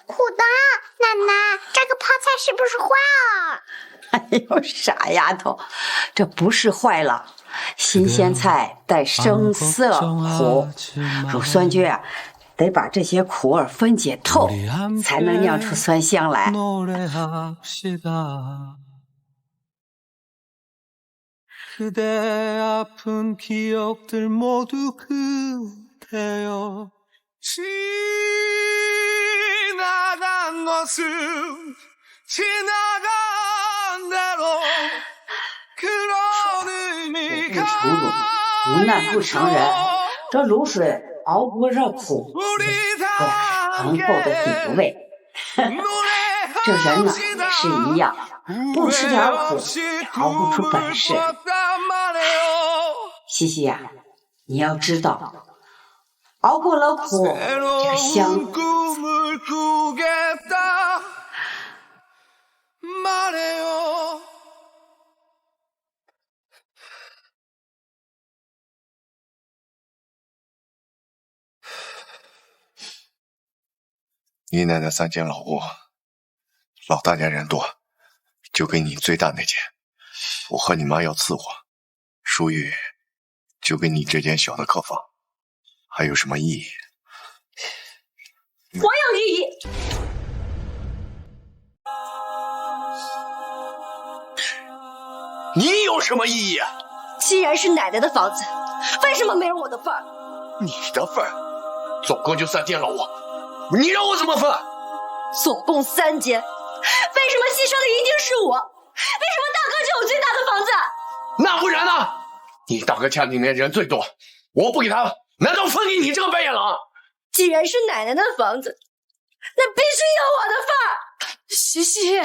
虎的奶奶，这个泡菜是不是坏了？哎呦，傻丫头，这不是坏了，新鲜菜带生涩苦，乳酸菌啊，得把这些苦味分解透，才能酿出酸香来。不成乳，无奈不成人。这卤水熬不过这苦，浑厚的底味。这人呢也是一样，不吃点苦，熬不出本事。西西呀，你要知道，熬过了苦，这个香。你奶奶3间老屋，老大家人多，就给你最大那间。我和你妈要伺候，淑玉就给你这间小的客房，还有什么异议？我有异议。你有什么异议？既然是奶奶的房子，为什么没有我的份儿？你的份儿总共就3间老屋，你让我怎么分？总共3间，为什么牺牲的一定是我？为什么大哥就有最大的房子？那不然呢？你大哥家里面人最多，我不给他，难道分给你这个白眼狼？既然是奶奶的房子，那必须有我的份儿。西西，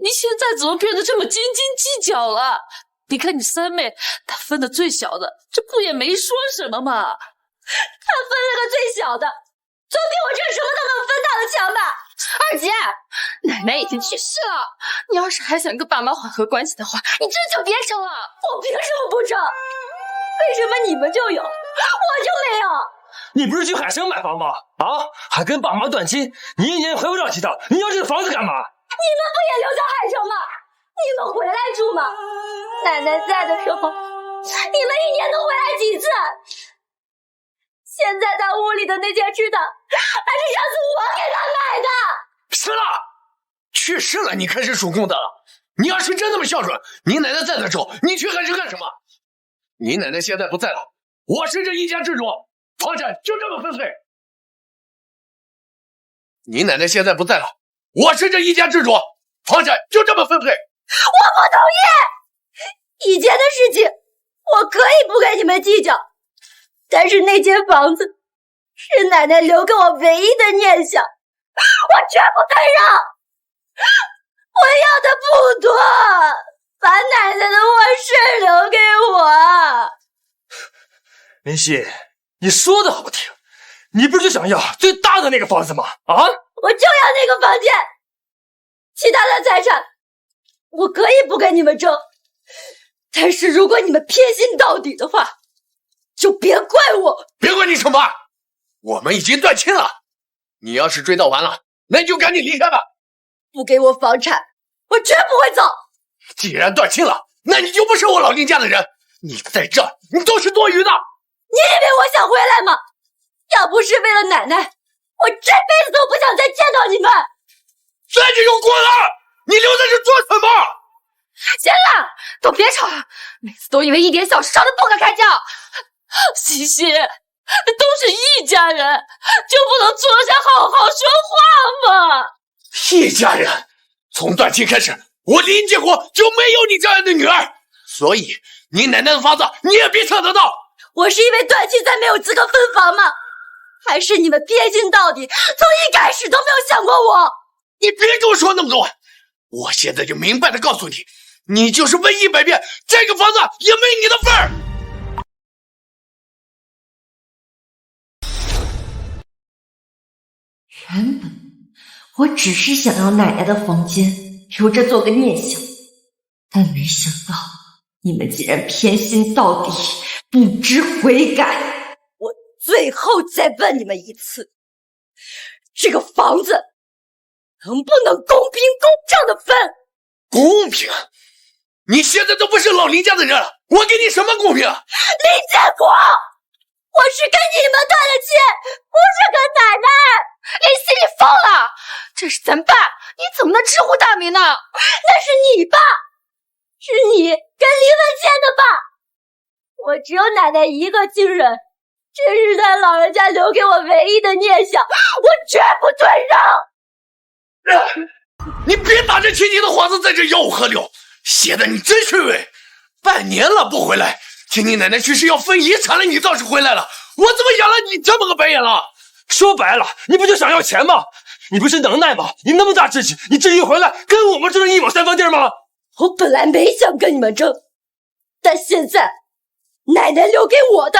你现在怎么变得这么斤斤计较了？你看你三妹，她分的最小的，这不也没说什么吗？她分了个最小的，总比我这什么都能分到的强吧？二姐，奶奶已经去世了，你要是还想跟爸妈缓和关系的话，你这就别争了。我凭什么不争？为什么你们就有，我就没有？你不是去海参买房吗？啊，还跟爸妈断亲，你1年回不了几趟，你要这个房子干嘛？你们不也留在海城吗？你们回来住吗？奶奶在的时候，你们1年能回来几次？现在在屋里的那件吃的，还是上次我给他买的。是了，去世了，你开始数功德了。你要是真那么孝顺，你奶奶在的时候，你去海城干什么？你奶奶现在不在了，我是这一家之主，房产就这么分配。你奶奶现在不在了，我是这一家之主，房产就这么分配。不同意。以前的事情我可以不跟你们计较，但是那间房子是奶奶留给我唯一的念想，我绝不退让。我要的不多，把奶奶的卧室留给我。林夕，你说的好听，你不是就想要最大的那个房子吗？啊！我就要那个房间，其他的财产我可以不跟你们争，但是如果你们偏心到底的话，就别怪我。别怪你什么，我们已经断亲了。你要是追悼完了，那你就赶紧离开吧。不给我房产，我绝不会走。既然断亲了，那你就不是我老林家的人。你在这，你都是多余的。你以为我想回来吗？要不是为了奶奶，我这辈子都不想再见到你们。那你就滚了！你留在这做什么？行了，都别吵了，每次都因为一点小事吵得不可开交。西西，都是一家人，就不能坐下好好说话吗？一家人，从断亲开始，我林建国就没有你这样的女儿，所以你奶奶的房子你也别抢得到。我是因为断亲才没有资格分房吗？还是你们偏心到底，从一开始都没有想过我？你别跟我说那么多，我现在就明白的告诉你，你就是问100遍，这个房子也没你的份儿。原本我只是想要奶奶的房间留着做个念想，但没想到你们竟然偏心到底，不知悔改。我最后再问你们一次，这个房子能不能公平公正的分？公平？你现在都不是老林家的人了，我给你什么公平啊？林建国，我是跟你们断的亲，不是跟奶奶。林夕，你疯了！这是咱爸，你怎么能直呼大名呢？那是你爸，是你跟林文倩的爸。我只有奶奶一个亲人，这是他老人家留给我唯一的念想，我绝不退让。你别打着亲戚的幌子在这吆五喝六，写的你真虚伪。半年了不回来，听你奶奶去世要分遗产了，你倒是回来了，我怎么养了你这么个白眼了？说白了，你不就想要钱吗？你不是能耐吗？你那么大志气，你至于回来跟我们争一亩三分地吗？我本来没想跟你们争，但现在奶奶留给我的，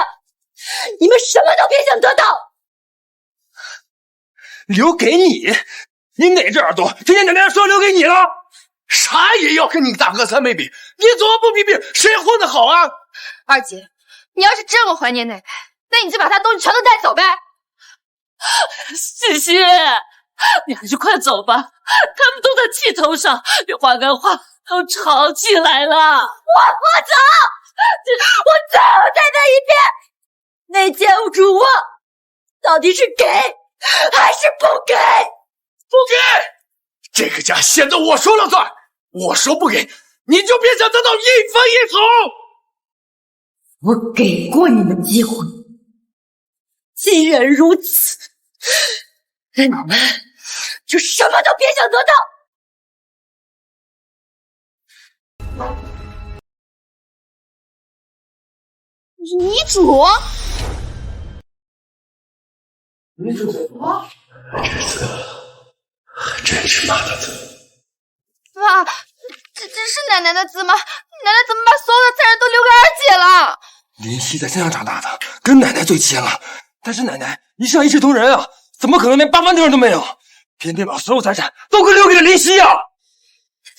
你们什么都别想得到。留给你？你哪只耳朵听见奶奶说留给你了？啥也要跟你大哥三妹比，你怎么不比比谁混得好啊？二姐，你要是这么怀念奶奶，那你就把她东西全都带走呗。西西，你还是快走吧，他们都在气头上，别话跟话都吵起来了。我不走，我最后再问一遍，那间主卧到底是给还是不给？不给！这个家现在我说了算，我说不给，你就别想得到一分一毫。我给过你们机会，既然如此，那你们就什么都别想得到。遗嘱？遗嘱？这次还真是妈的字。爸，这是奶奶的字吗？奶奶怎么把所有的财产都留给二姐了？林夕在山上长大的，跟奶奶最亲了。但是奶奶一向一视同仁啊，怎么可能连8分地都没有？偏偏把所有财产都给留给了林夕啊！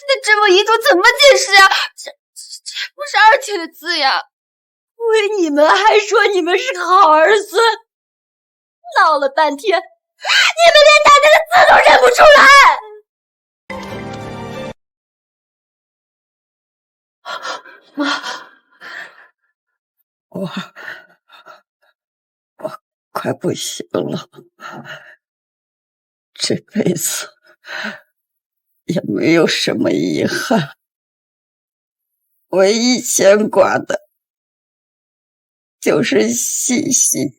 那这份遗嘱怎么解释啊？这不是二姐的字呀！为你们还说你们是好儿孙，闹了半天，你们连奶奶的字都认不出来。妈，我快不行了，这辈子也没有什么遗憾，唯一牵挂的就是西西。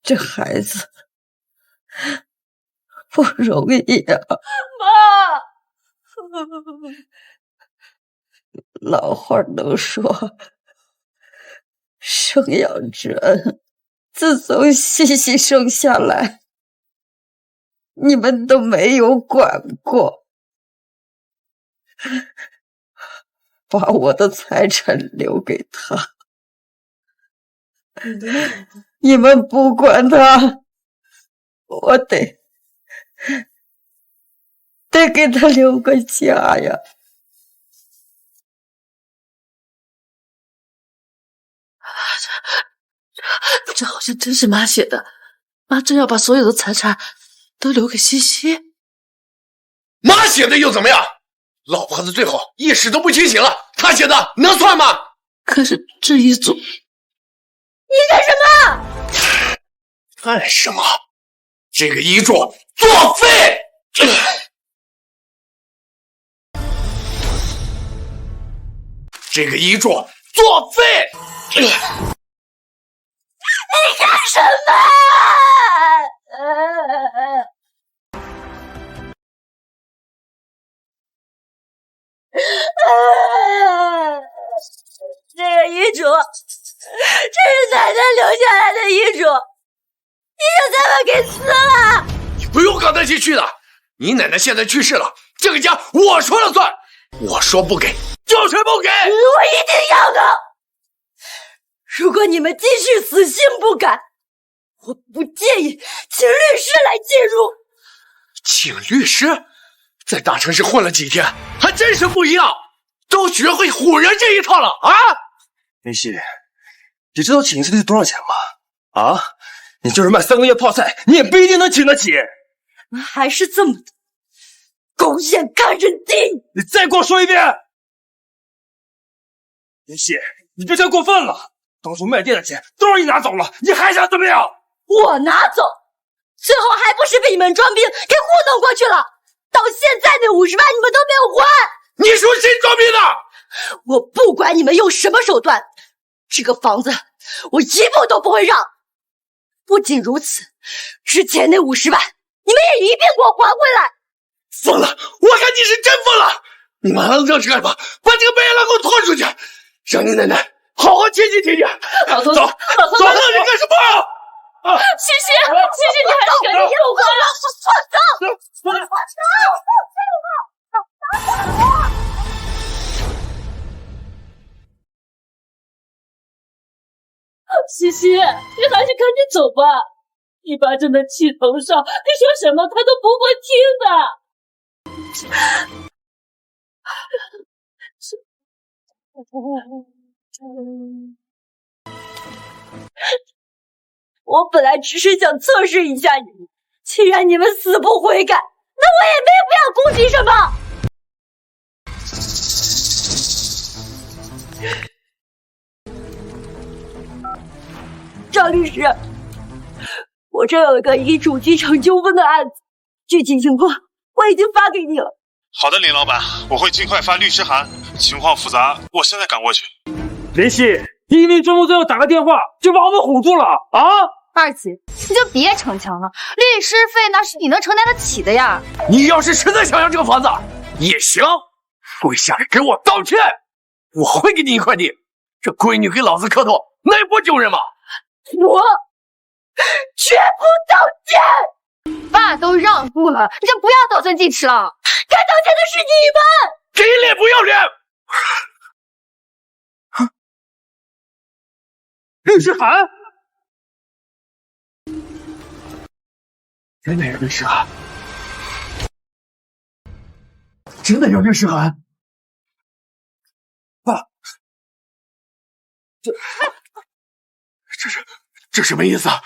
这孩子不容易呀。妈，老话都说生养之恩，自从西西生下来，你们都没有管过，把我的财产留给他。你们不管他，我得给他留个家呀。这好像真是妈写的，妈真要把所有的财产都留给西西。妈写的又怎么样？老婆子最后意识都不清醒了，她写的能算吗？可是这遗嘱，你干什么？干什么？这个遗嘱作废！这个遗嘱作废！你干什么？这个遗嘱，这是奶奶留下来的遗嘱，你就这么给撕了？你不用搞来气去的，你奶奶现在去世了，这个家我说了算，我说不给就是不给，我一定要的。如果你们继续死心不改，我不介意请律师来介入。请律师？在大城市混了几天，还真是不一样，都学会唬人这一套了啊！林夕，你知道请一次得多少钱吗？啊，你就是卖3个月泡菜，你也不一定能请得起。还是这么的，狗眼看人低。你再给我说一遍！林夕，你别太过分了。当初卖店的钱都让你拿走了，你还想怎么样？我拿走，最后还不是被你们装病给糊弄过去了？到现在那50万你们都没有还！你说谁装病的？我不管你们用什么手段，这个房子我一步都不会让。不仅如此，之前那50万你们也一并给我还回来！疯了！我看你是真疯了！你们还能这是干嘛？把这个白眼狼给我拖出去，让你奶奶好好亲近亲近。老头子，走，老头子，走，你干什么？西西，你还是赶紧给我回来！西西，你还是赶紧走吧，你爸正在气头上，你说什么他都不会听的。我本来只是想测试一下你们，既然你们死不悔改，那我也没必要攻击什么。张律师，我这有一个遗嘱继承纠纷的案子，具体情况我已经发给你了。好的，林老板，我会尽快发律师函。情况复杂，我现在赶过去。林夕，你因为周末最后打个电话就把我们唬住了啊！二姐，你就别逞强了，律师费那是你能承担得起的呀。你要是实在想要这个房子也行，跪下来给我道歉，我会给你一块地。这闺女给老子磕头，那不丢人吗？我绝不道歉！爸都让步了，你就不要得寸进尺了。该道歉的是你们！给脸不要脸！律师函，真的有律师函，真的有律师函。爸，这什么意思啊？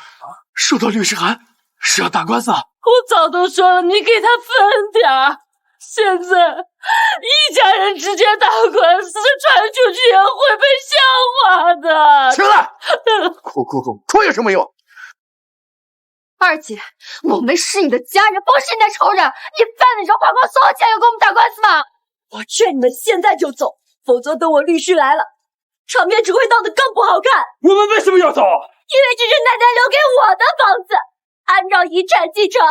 收到律师函是要打官司啊？我早都说了，你给他分点儿。现在一家人之间打官司传出去也会被笑话的。行了，哭有什么用？二姐，我们是你的家人，不是你的仇人。你犯的时候花光所有钱要跟我们打官司吗？我劝你们现在就走，否则等我律师来了，场面只会闹得更不好看。我们为什么要走？因为这是奶奶留给我的房子，按照遗产继承。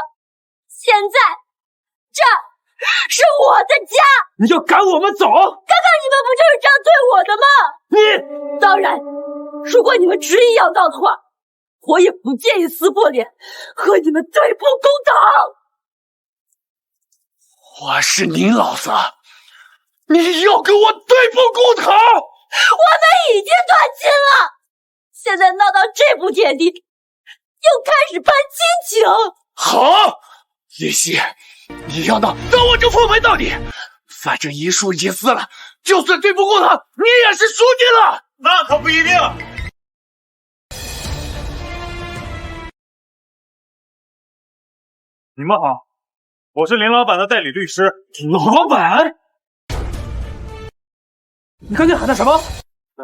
现在，这是我的家。你要赶我们走？刚刚你们不就是这样对我的吗？你当然，如果你们执意要闹的话，我也不介意撕破脸，和你们对簿公堂。我是您老子，你要跟我对簿公堂？我们已经断亲了，现在闹到这步田地，又开始攀亲情。好，叶希，你要闹，那我就奉陪到底。反正遗书已经撕了，就算对簿公堂，你也是书记了。那可不一定。你们好，我是林老板的代理律师。老板？你刚才喊的什么？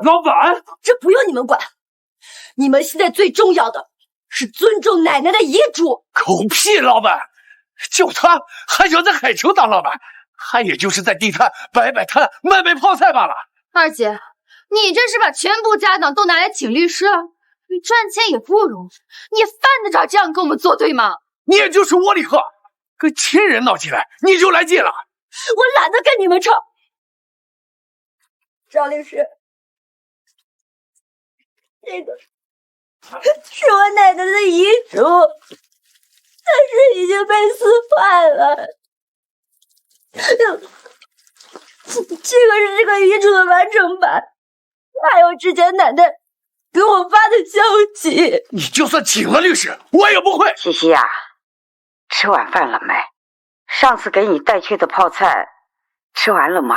老板？这不用你们管，你们现在最重要的是尊重奶奶的遗嘱。狗屁老板！就他还想在海城当老板，他也就是在地摊摆摆摊卖卖泡菜罢了。二姐，你这是把全部家当都拿来请律师了？你赚钱也不容易，你犯得着这样跟我们作对吗？你也就是窝里鹤，跟亲人闹起来你就来劲了。我懒得跟你们吵。赵律师，这个是我奶奶的遗嘱，但是已经被撕坏了。这个是这个遗嘱的完整版，还有之前奶奶给我发的消息。你就算请了律师，我也不会。西西呀，吃晚饭了没？上次给你带去的泡菜吃完了吗？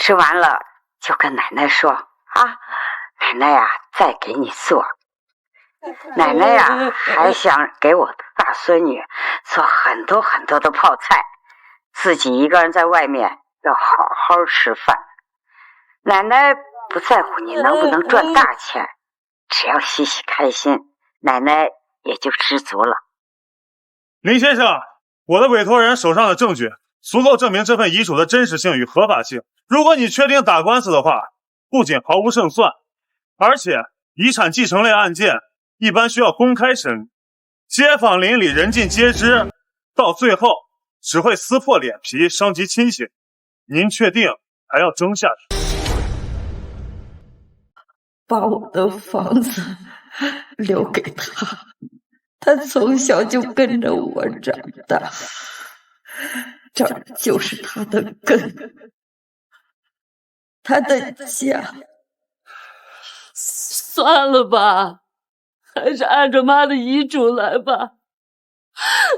吃完了就跟奶奶说啊，奶奶呀再给你做。奶奶呀还想给我的大孙女做很多很多的泡菜，自己一个人在外面要好好吃饭。奶奶不在乎你能不能赚大钱，只要西西开心，奶奶也就知足了。林先生，我的委托人手上的证据足够证明这份遗嘱的真实性与合法性。如果你确定打官司的话，不仅毫无胜算，而且遗产继承类案件一般需要公开审理，街坊邻里人尽皆知，到最后只会撕破脸皮，伤及亲情。您确定还要争下去？把我的房子留给他，他从小就跟着我长大，这儿就是他的根，他的家。算了吧，还是按照妈的遗嘱来吧。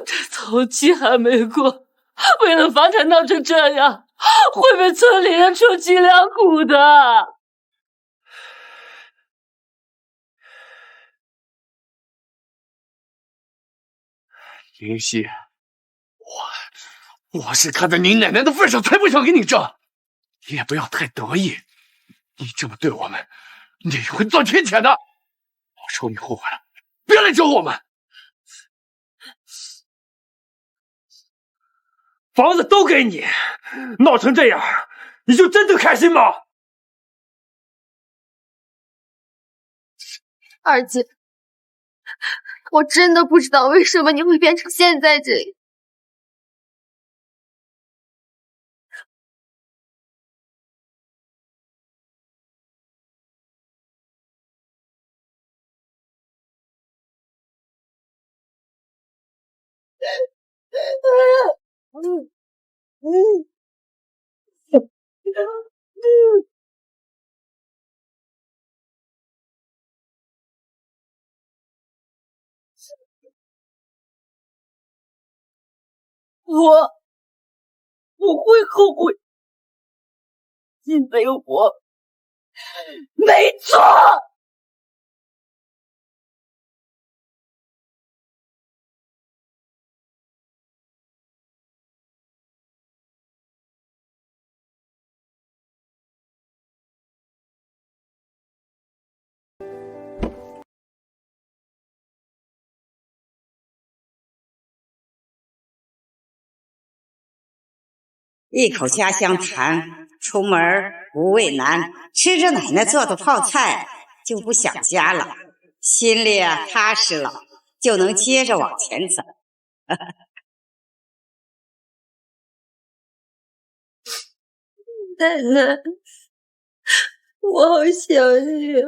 这头期还没过，为了房产闹成这样，会被村里人吃脊梁骨的。林夕，我是看在您奶奶的份上才不想给你争，你也不要太得意。你这么对我们，你会遭天谴的。到时候你后悔了，别来找我们。房子都给你，闹成这样，你就真的开心吗？二姐，我真的不知道为什么你会变成现在这样。我会后悔，因为我没错。一口家乡谈，出门不畏难，吃着奶奶做的泡菜就不想家了，心里踏实了。就能接着往前走。奶奶，我好想你啊！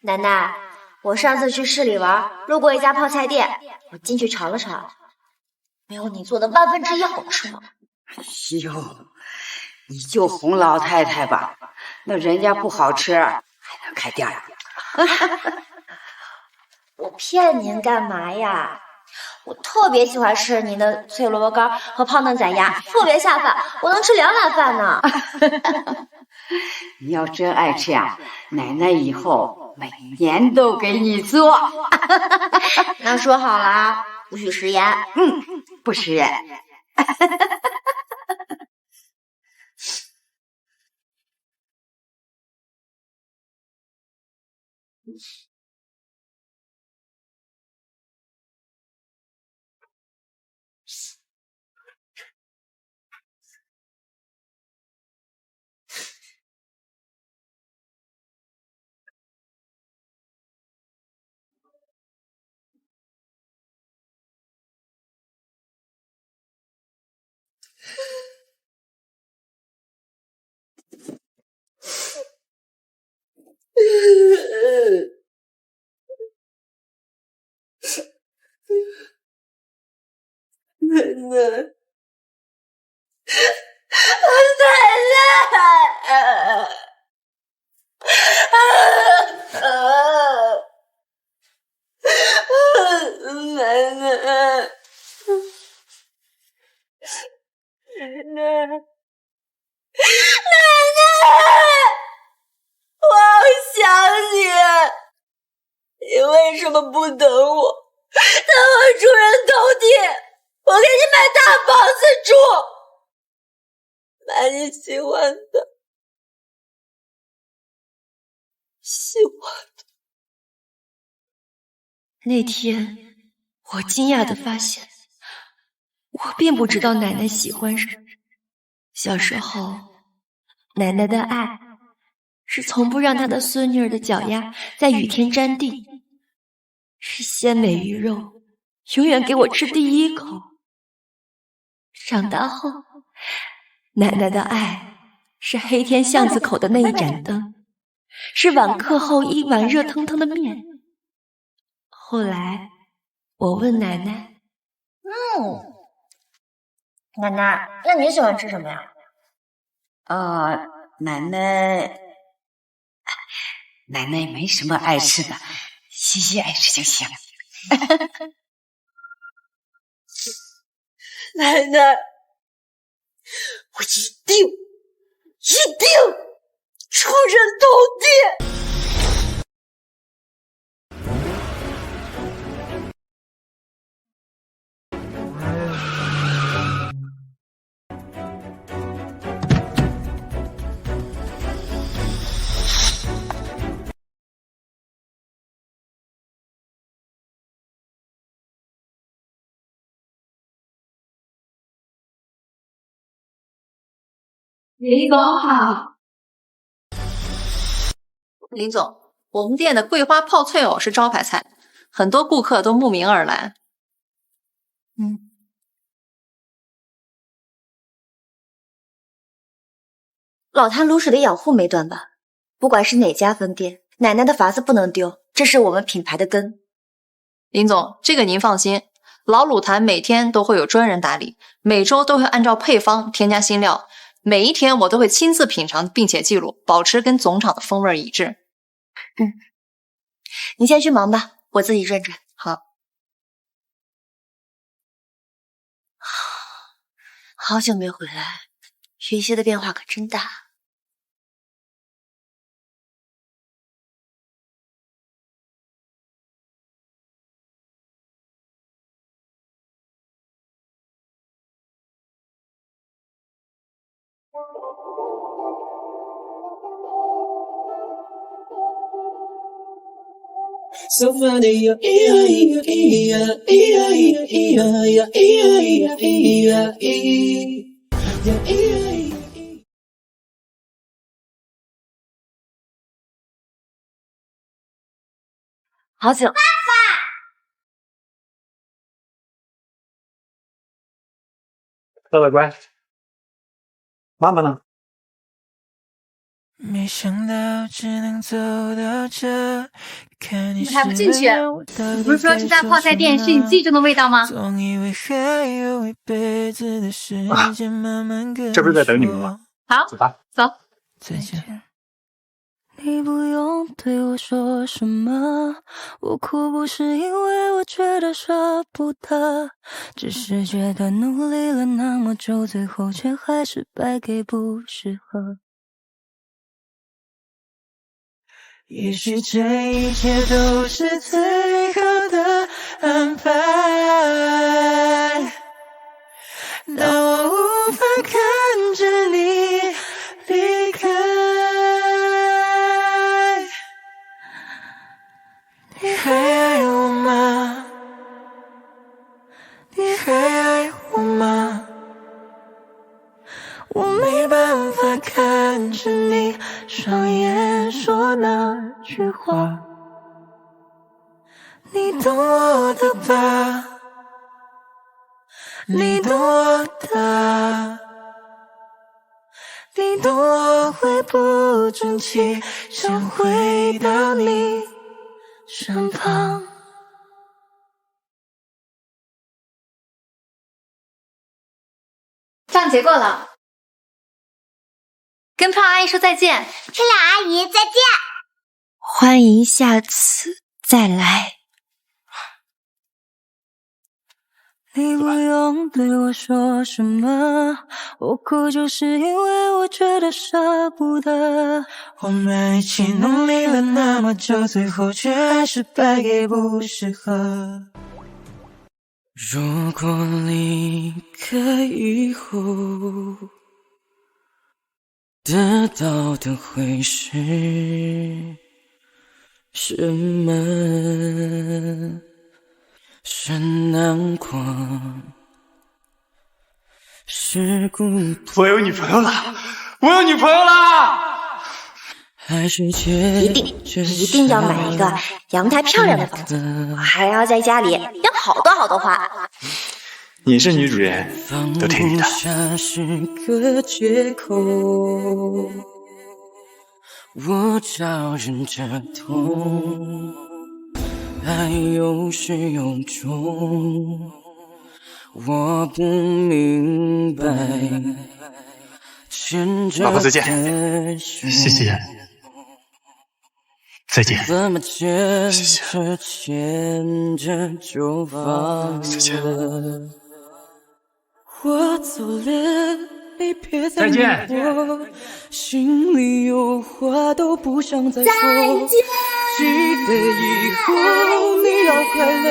奶奶，我上次去市里玩，路过一家泡菜店，我进去尝了尝，没有你做的1/10好吃呢。哎呦，你就哄老太太吧，那人家不好吃还能开店啊？我骗您干嘛呀？我特别喜欢吃您的脆萝卜干和泡嫩仔鸭，特别下饭，我能吃2碗饭呢。你要真爱吃呀，奶奶以后每年都给你做。那说好了，不许食言。不食言。奶奶，我好想你，你为什么不等我？等我出人头地，我给你买大房子住，买你喜欢的，喜欢的。那天，我惊讶地发现，我并不知道奶奶喜欢什么。小时候，奶奶的爱是从不让她的孙女儿的脚丫在雨天沾地，是鲜美鱼肉永远给我吃第一口。长大后，奶奶的爱是黑天巷子口的那一盏灯，是晚课后一碗热腾腾的面。后来，我问奶奶：“奶奶，那你喜欢吃什么呀？”奶奶没什么爱吃的，西西爱吃就行。奶奶，我一定出人头地！林总好。林总，我们店的桂花泡脆藕是招牌菜，很多顾客都慕名而来。老坛卤水的养护没断吧？不管是哪家分店，奶奶的法子不能丢，这是我们品牌的根。林总，这个您放心，老卤坛每天都会有专人打理，每周都会按照配方添加新料，每一天我都会亲自品尝并且记录，保持跟总厂的风味一致。你先去忙吧，我自己认着。好。好久没回来，学习的变化可真大。So funny, yeah. 好久。乖乖乖，妈妈呢？没想到只能走到这，看你还不进去？你不是说这家泡菜店是你记住的味道吗？总以为还有一辈子的时间慢慢跟这不是在等你们吗？好，走吧，走。再见。你不用对我说什么，我哭不是因为我觉得舍不得，只是觉得努力了那么久，最后却还是败给不适合。也许这一切都是最好的安排，但我无法看着你离开。你还爱我吗？你还爱我吗？我没办法看着你双眼说那句话，你懂我的吧？你懂我的，你懂我会不争气，想回到你身旁。账结过了，跟胖阿姨说再见。漂亮阿姨再见。欢迎下次再来。你不用对我说什么，我哭就是因为我觉得舍不得。我们一起努力了那么久，最后却还是败给不适合。如果离开以后，得到的会是什么？是难过，是孤独。我有女朋友了，我有女朋友了！还是一定要买一个阳台漂亮的房子，还要在家里养好多好多花。你是女主人，都听你的。是个借口，我招忍着痛，爱有始有终，我不明白。爸爸再见，谢谢。再见，谢谢。牵着就放再见。我走了，你别再见。心里有话都不想再说。再见。记得以后你要快乐，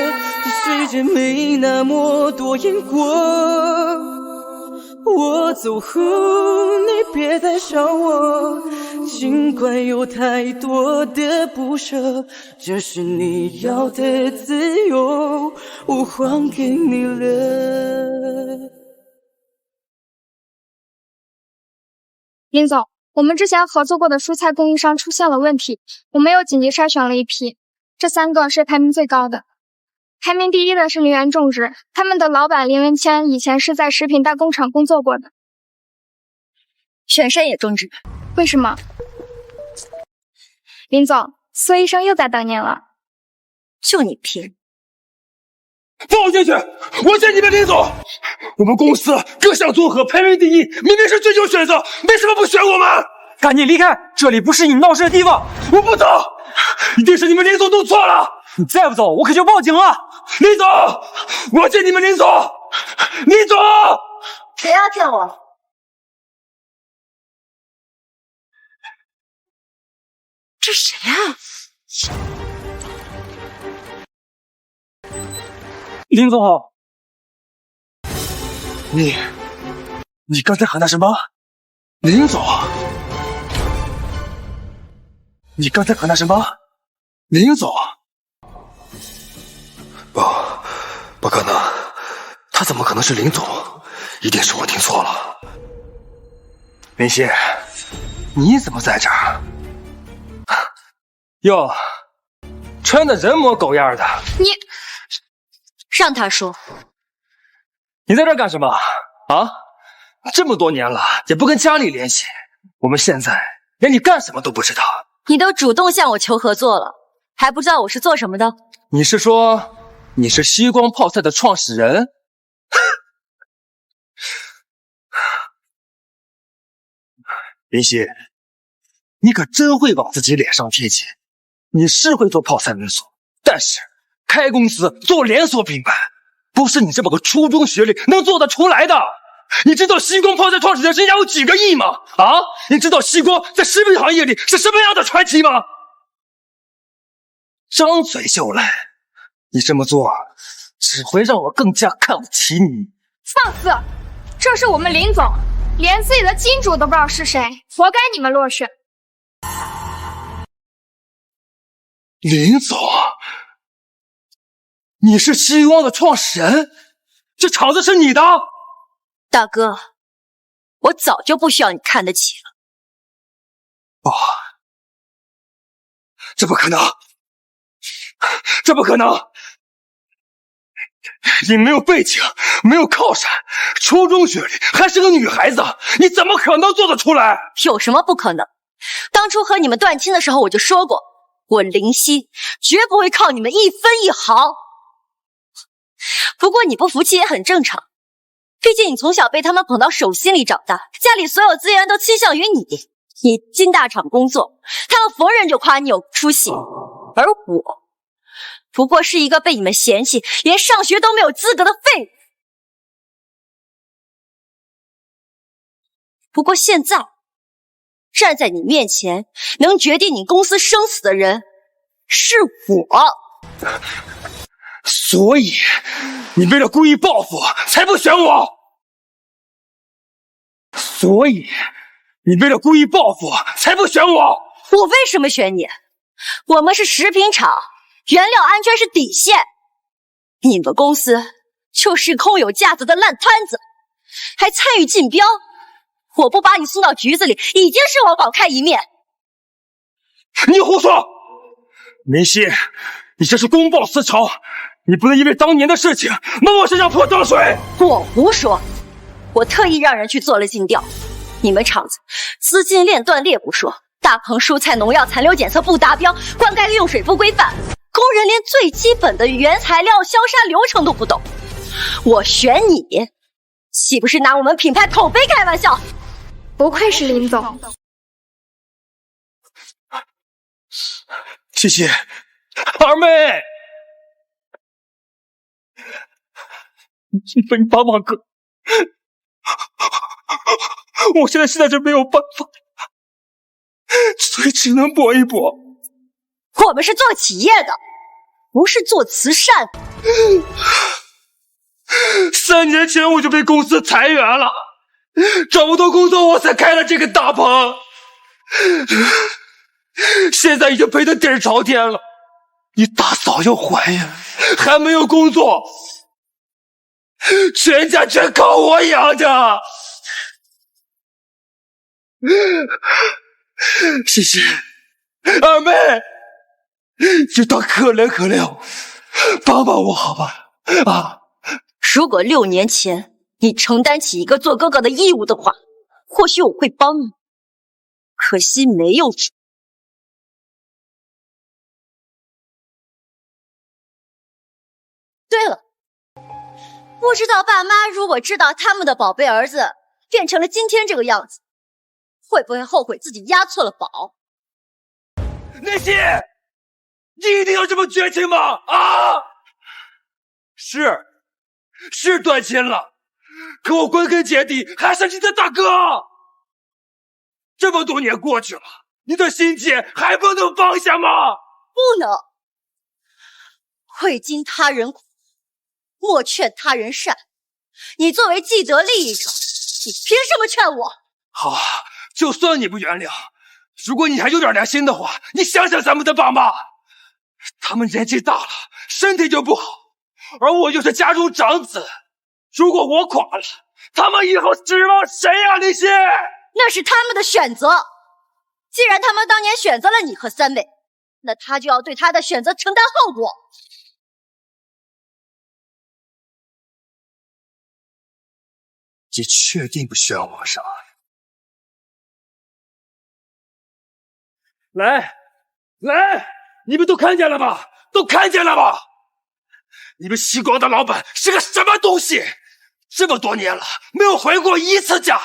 这世界没那么多因果。我走后，你别再想我，尽管有太多的不舍，这是你要的自由，我还给你了。林总，我们之前合作过的蔬菜供应商出现了问题，我们又紧急筛选了一批，这3个是排名最高的，排名第一的是林园种植，他们的老板林文谦以前是在食品大工厂工作过的。全山也种植，为什么？林总，苏医生又在等您了。就你拼！放我进去！我见你们林总，我们公司各项综合排名第一，明明是最优选择，为什么不选我们？赶紧离开，这里不是你闹事的地方！我不走，一定是你们林总弄错了。你再不走，我可就报警了！林总，我见你们林总，林总，谁要见我？这谁啊？林总好。你刚才喊的什么？林总？你刚才喊的什么？林总？不可能，他怎么可能是林总？一定是我听错了。林夕，你怎么在这儿？哟，穿的人模狗样的。你让他说。你在这儿干什么啊？这么多年了，也不跟家里联系，我们现在连你干什么都不知道。你都主动向我求合作了，还不知道我是做什么的？你是说你是西光泡菜的创始人？林夕，你可真会往自己脸上贴金。你是会做泡菜连锁，但是开公司做连锁品牌，不是你这么个初中学历能做得出来的。你知道西光泡菜创始人身家有几个亿吗？啊，你知道西光在食品行业里是什么样的传奇吗？张嘴就来，你这么做只会让我更加看不起你。放肆！这是我们林总，连自己的金主都不知道是谁，活该你们落选。林总，你是西光的创始人，这厂子是你的？大哥，我早就不需要你看得起了。这不可能，这不可能！你没有背景，没有靠山，初中学历，还是个女孩子，你怎么可能做得出来？有什么不可能？当初和你们断亲的时候，我就说过，我林夕绝不会靠你们一分一毫。不过你不服气也很正常，毕竟你从小被他们捧到手心里长大，家里所有资源都倾向于你。你进大厂工作，他们逢人就夸你有出息，而我不过是一个被你们嫌弃，连上学都没有资格的废物。不过现在，站在你面前，能决定你公司生死的人是我。所以，你为了故意报复，才不选我。所以，你为了故意报复，才不选我。我为什么选你？我们是食品厂，原料安全是底线。你们公司就是空有架子的烂摊子，还参与竞标。我不把你送到局子里，已经是我网开一面。你胡说！林夕，你这是公报私仇，你不能因为当年的事情往我身上泼脏水。我胡说，我特意让人去做了尽调。你们厂子资金链断裂不说，大棚蔬菜农药残留检测不达标，灌溉用水不规范，工人连最基本的原材料消杀流程都不懂。我选你，岂不是拿我们品牌口碑开玩笑？不愧是林总。谢谢，二妹，你帮忙哥，我现在实在是没有办法，所以只能搏一搏。我们是做企业的，不是做慈善。3年前我就被公司裁员了，找不到工作，我才开了这个大棚。现在已经赔得底儿朝天了，你大嫂又怀孕，还没有工作，全家全靠我养着。谢谢二妹，就当可怜可怜我，帮帮我好吧？啊！如果6年前你承担起一个做哥哥的义务的话，或许我会帮你。可惜没有成。对了，不知道爸妈如果知道他们的宝贝儿子变成了今天这个样子，会不会后悔自己押错了宝？林夕，你一定要这么绝情吗？啊！是断亲了，可我归根结底还是你的大哥。这么多年过去了，你的心结还不能放下吗？不能。未经他人苦，莫劝他人善。你作为既得利益者，你凭什么劝我？好，就算你不原谅，如果你还有点良心的话，你想想咱们的爸妈，他们年纪大了，身体就不好，而我又是家中长子，如果我垮了，他们以后指望谁啊？林夕，那是他们的选择。既然他们当年选择了你和三妹，那他就要对他的选择承担后果。你确定不需要我是吧？来，你们都看见了吧？都看见了吧？你们西光的老板是个什么东西？这么多年了，没有回过一次家，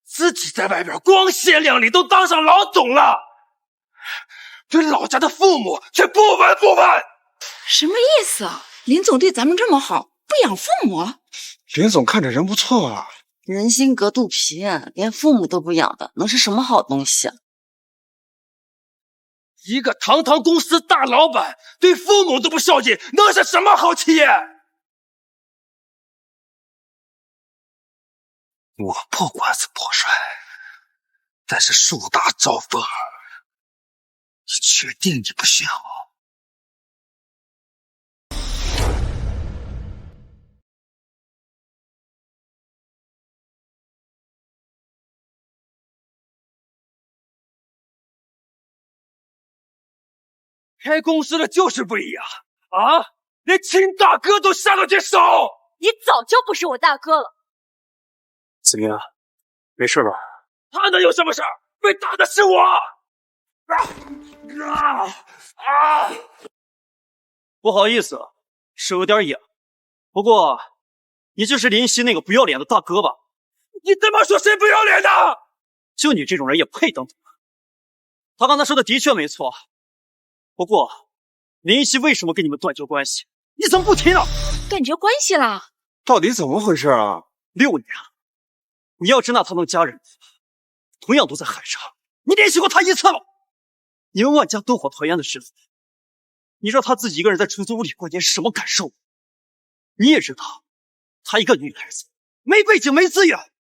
自己在外边光鲜亮丽，都当上老总了，对老家的父母却不闻不问。什么意思啊？林总对咱们这么好，不养父母？林总看着人不错啊。人心隔肚皮，连父母都不养的，能是什么好东西啊？一个堂堂公司大老板，对父母都不孝敬，能是什么好企业？我破罐子破摔，但是树大招风。你确定你不需要我？开公司的就是不一样啊！连亲大哥都下得去手，你早就不是我大哥了。怎么样？没事吧？他能有什么事儿？被打的是我！不好意思，手有点痒。不过，你就是林夕那个不要脸的大哥吧？你他妈说谁不要脸的？就你这种人也配当大哥？他刚才说的的确没错。不过，林夕为什么跟你们断绝关系？你怎么不提呢？断绝关系了？到底怎么回事啊？6年了，你要真拿他当家人，同样都在海上，你联系过他一次吗？你们万家灯火团圆的日子，你知道他自己一个人在出租屋里过年是什么感受？你也知道，她一个女孩子，没背景没资源，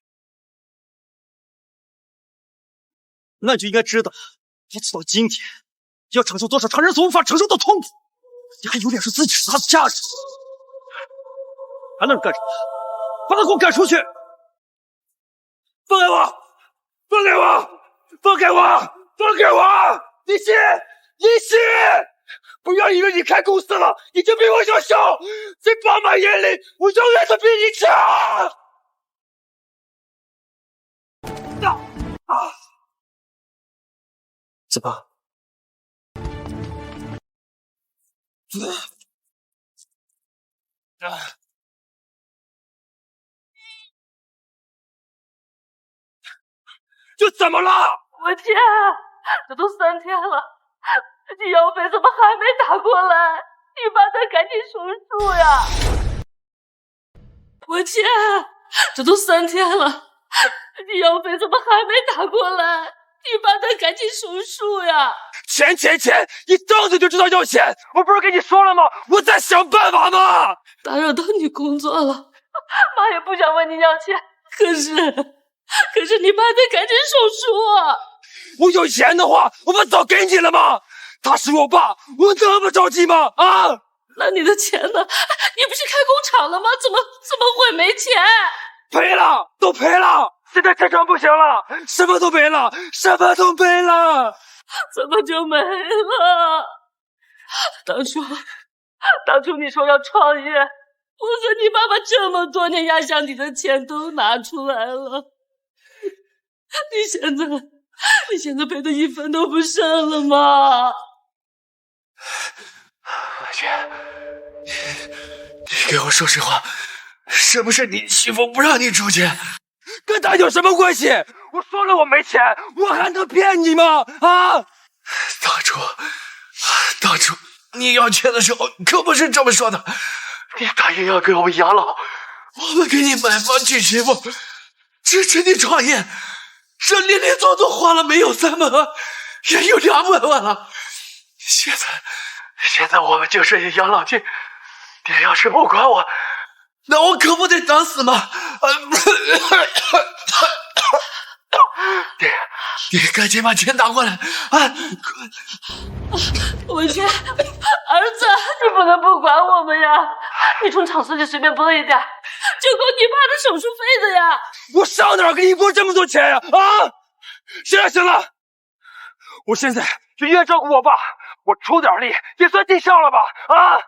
那就应该知道，你走到今天。要承受多少常人所无法承受的痛苦？你还有脸说自己是他的家人？还愣着干什么？把他给我赶出去！放开我！放开我！放开我！放开我！林夕，林夕，不要以为你开公司了，你就比我优秀，在爸妈眼里，我永远都比你强。怎么？这怎么了？我天，这都3天了，这药费怎么还没打过来？你把他赶紧手术呀！我天，这都3天了，这药费怎么还没打过来？你把他赶紧手术呀！钱！你张嘴就知道要钱，我不是跟你说了吗？我在想办法吗？打扰到你工作了，妈也不想问你要钱，可是你把他赶紧手术啊！我有钱的话，我不早给你了吗？他是我爸，我那么着急吗？啊！那你的钱呢？你不是开工厂了吗？怎么会没钱？赔了，都赔了。现在车厂不行了，什么都没了，什么都没了，怎么就没了？当初当初你说要创业，我和你爸爸这么多年压箱底的钱都拿出来了，你现在赔的一分都不剩了吗？文轩，你给我说实话，是不是你媳妇不让你出去？跟他有什么关系？我说了我没钱，我还能骗你吗？啊！当初你要钱的时候可不是这么说的，你答应要给我们养老，我们给你买房娶媳妇，支持你创业，这林林总总花了没有3万万，也有200万了。现在我们就剩下养老金，你要是不管我，那我可不得等死吗？你赶紧把钱拿过来啊！文轩，儿子，你不能不管我们呀！你从厂子里随便拨一点，就够你爸的手术费的呀！我上哪儿给你拨这么多钱呀？啊！行了，我现在就愿照顾我爸，我出点力也算尽孝了吧？啊！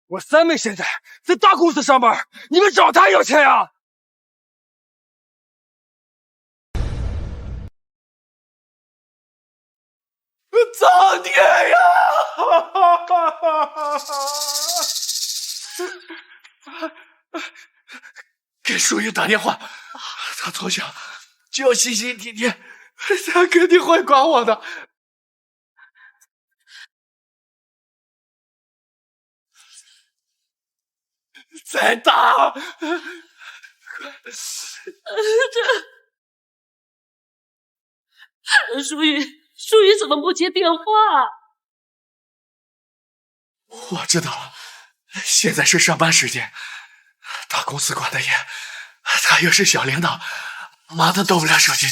我三妹现在在大公司上班，你们找她要钱呀？苍天呀！给淑玉打电话，他从小就心心体贴，他肯定会管我的。再打！淑玉怎么不接电话？我知道了，现在是上班时间，大公司管得严，他又是小领导，忙得动不了手机，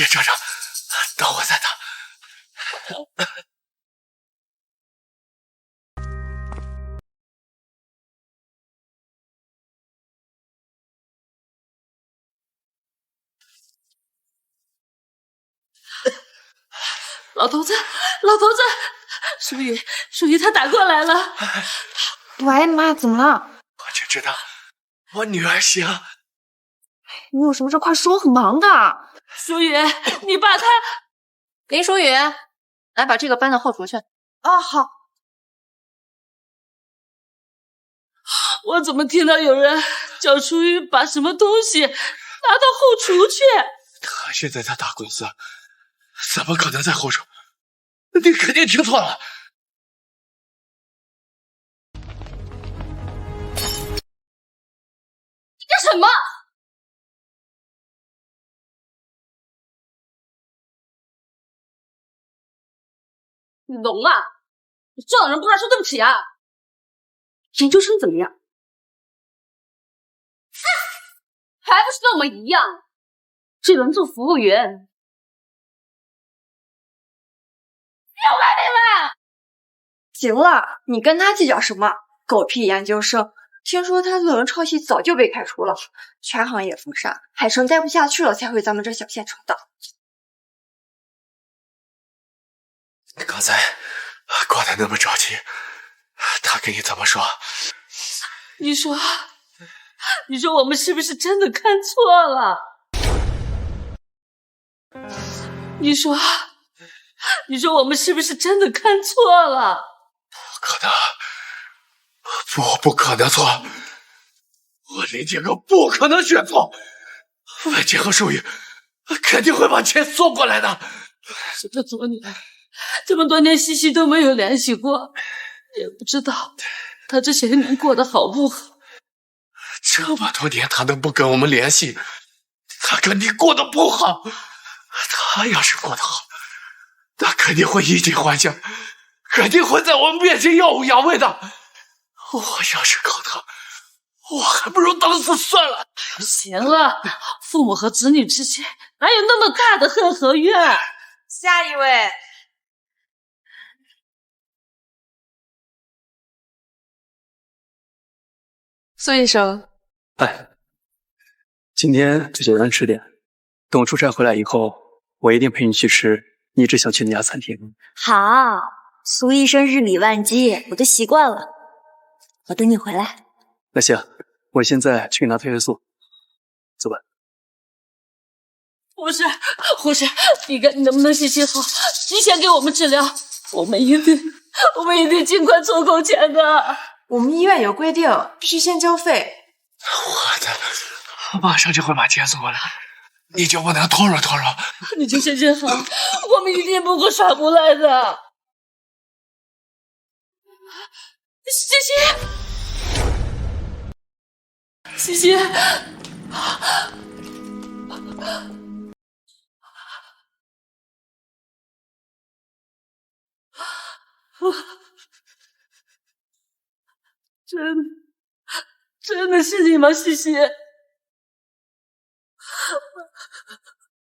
也正常。等我再打。老头子，淑玉，他打过来了。喂，妈，怎么了？我就知道，我女儿行。你有什么事快说，很忙的。淑玉，你爸他……林淑雨，来把这个搬到后厨去。哦，好。我怎么听到有人叫淑玉把什么东西拿到后厨去？他现在在大公司，怎么可能在后厨？你肯定听错了。你干什么？你聋啊？你撞人不知道说对不起啊？研究生怎么样？还不是跟我们一样，这轮做服务员。要来你们！行了，你跟他计较什么？狗屁研究生！听说他论文抄袭早就被开除了，全行业封杀，海城待不下去了才回咱们这小县城的。刚才挂的那么着急，他跟你怎么说？你说我们是不是真的看错了？你说我们是不是真的看错了？不可能错！我林杰哥不可能选错，文杰和淑玉肯定会把钱送过来的。这多年，这么多年西西都没有联系过，也不知道他这些年过得好不好。这么多年他能不跟我们联系，他肯定过得不好。他要是过得好，他肯定会衣锦还乡，肯定会在我们面前耀武扬威的。我要是靠他，我还不如等死算了。行了，父母和子女之间哪有那么大的恨和怨？下一位。苏医生，哎，今天就简单吃点，等我出差回来以后，我一定陪你去吃你一直想去那家餐厅。好，苏医生日理万机，我都习惯了。我等你回来。那行，我现在去拿褪黑素，走吧。护士，你看你能不能行行好，提前给我们治疗？我们一定尽快凑够钱的。我们医院有规定，必须先交费。我马上就会把钱送过来，你就不能拖着？你就行行好，我们一定不会耍无赖的。西西，真的是你吗，西西？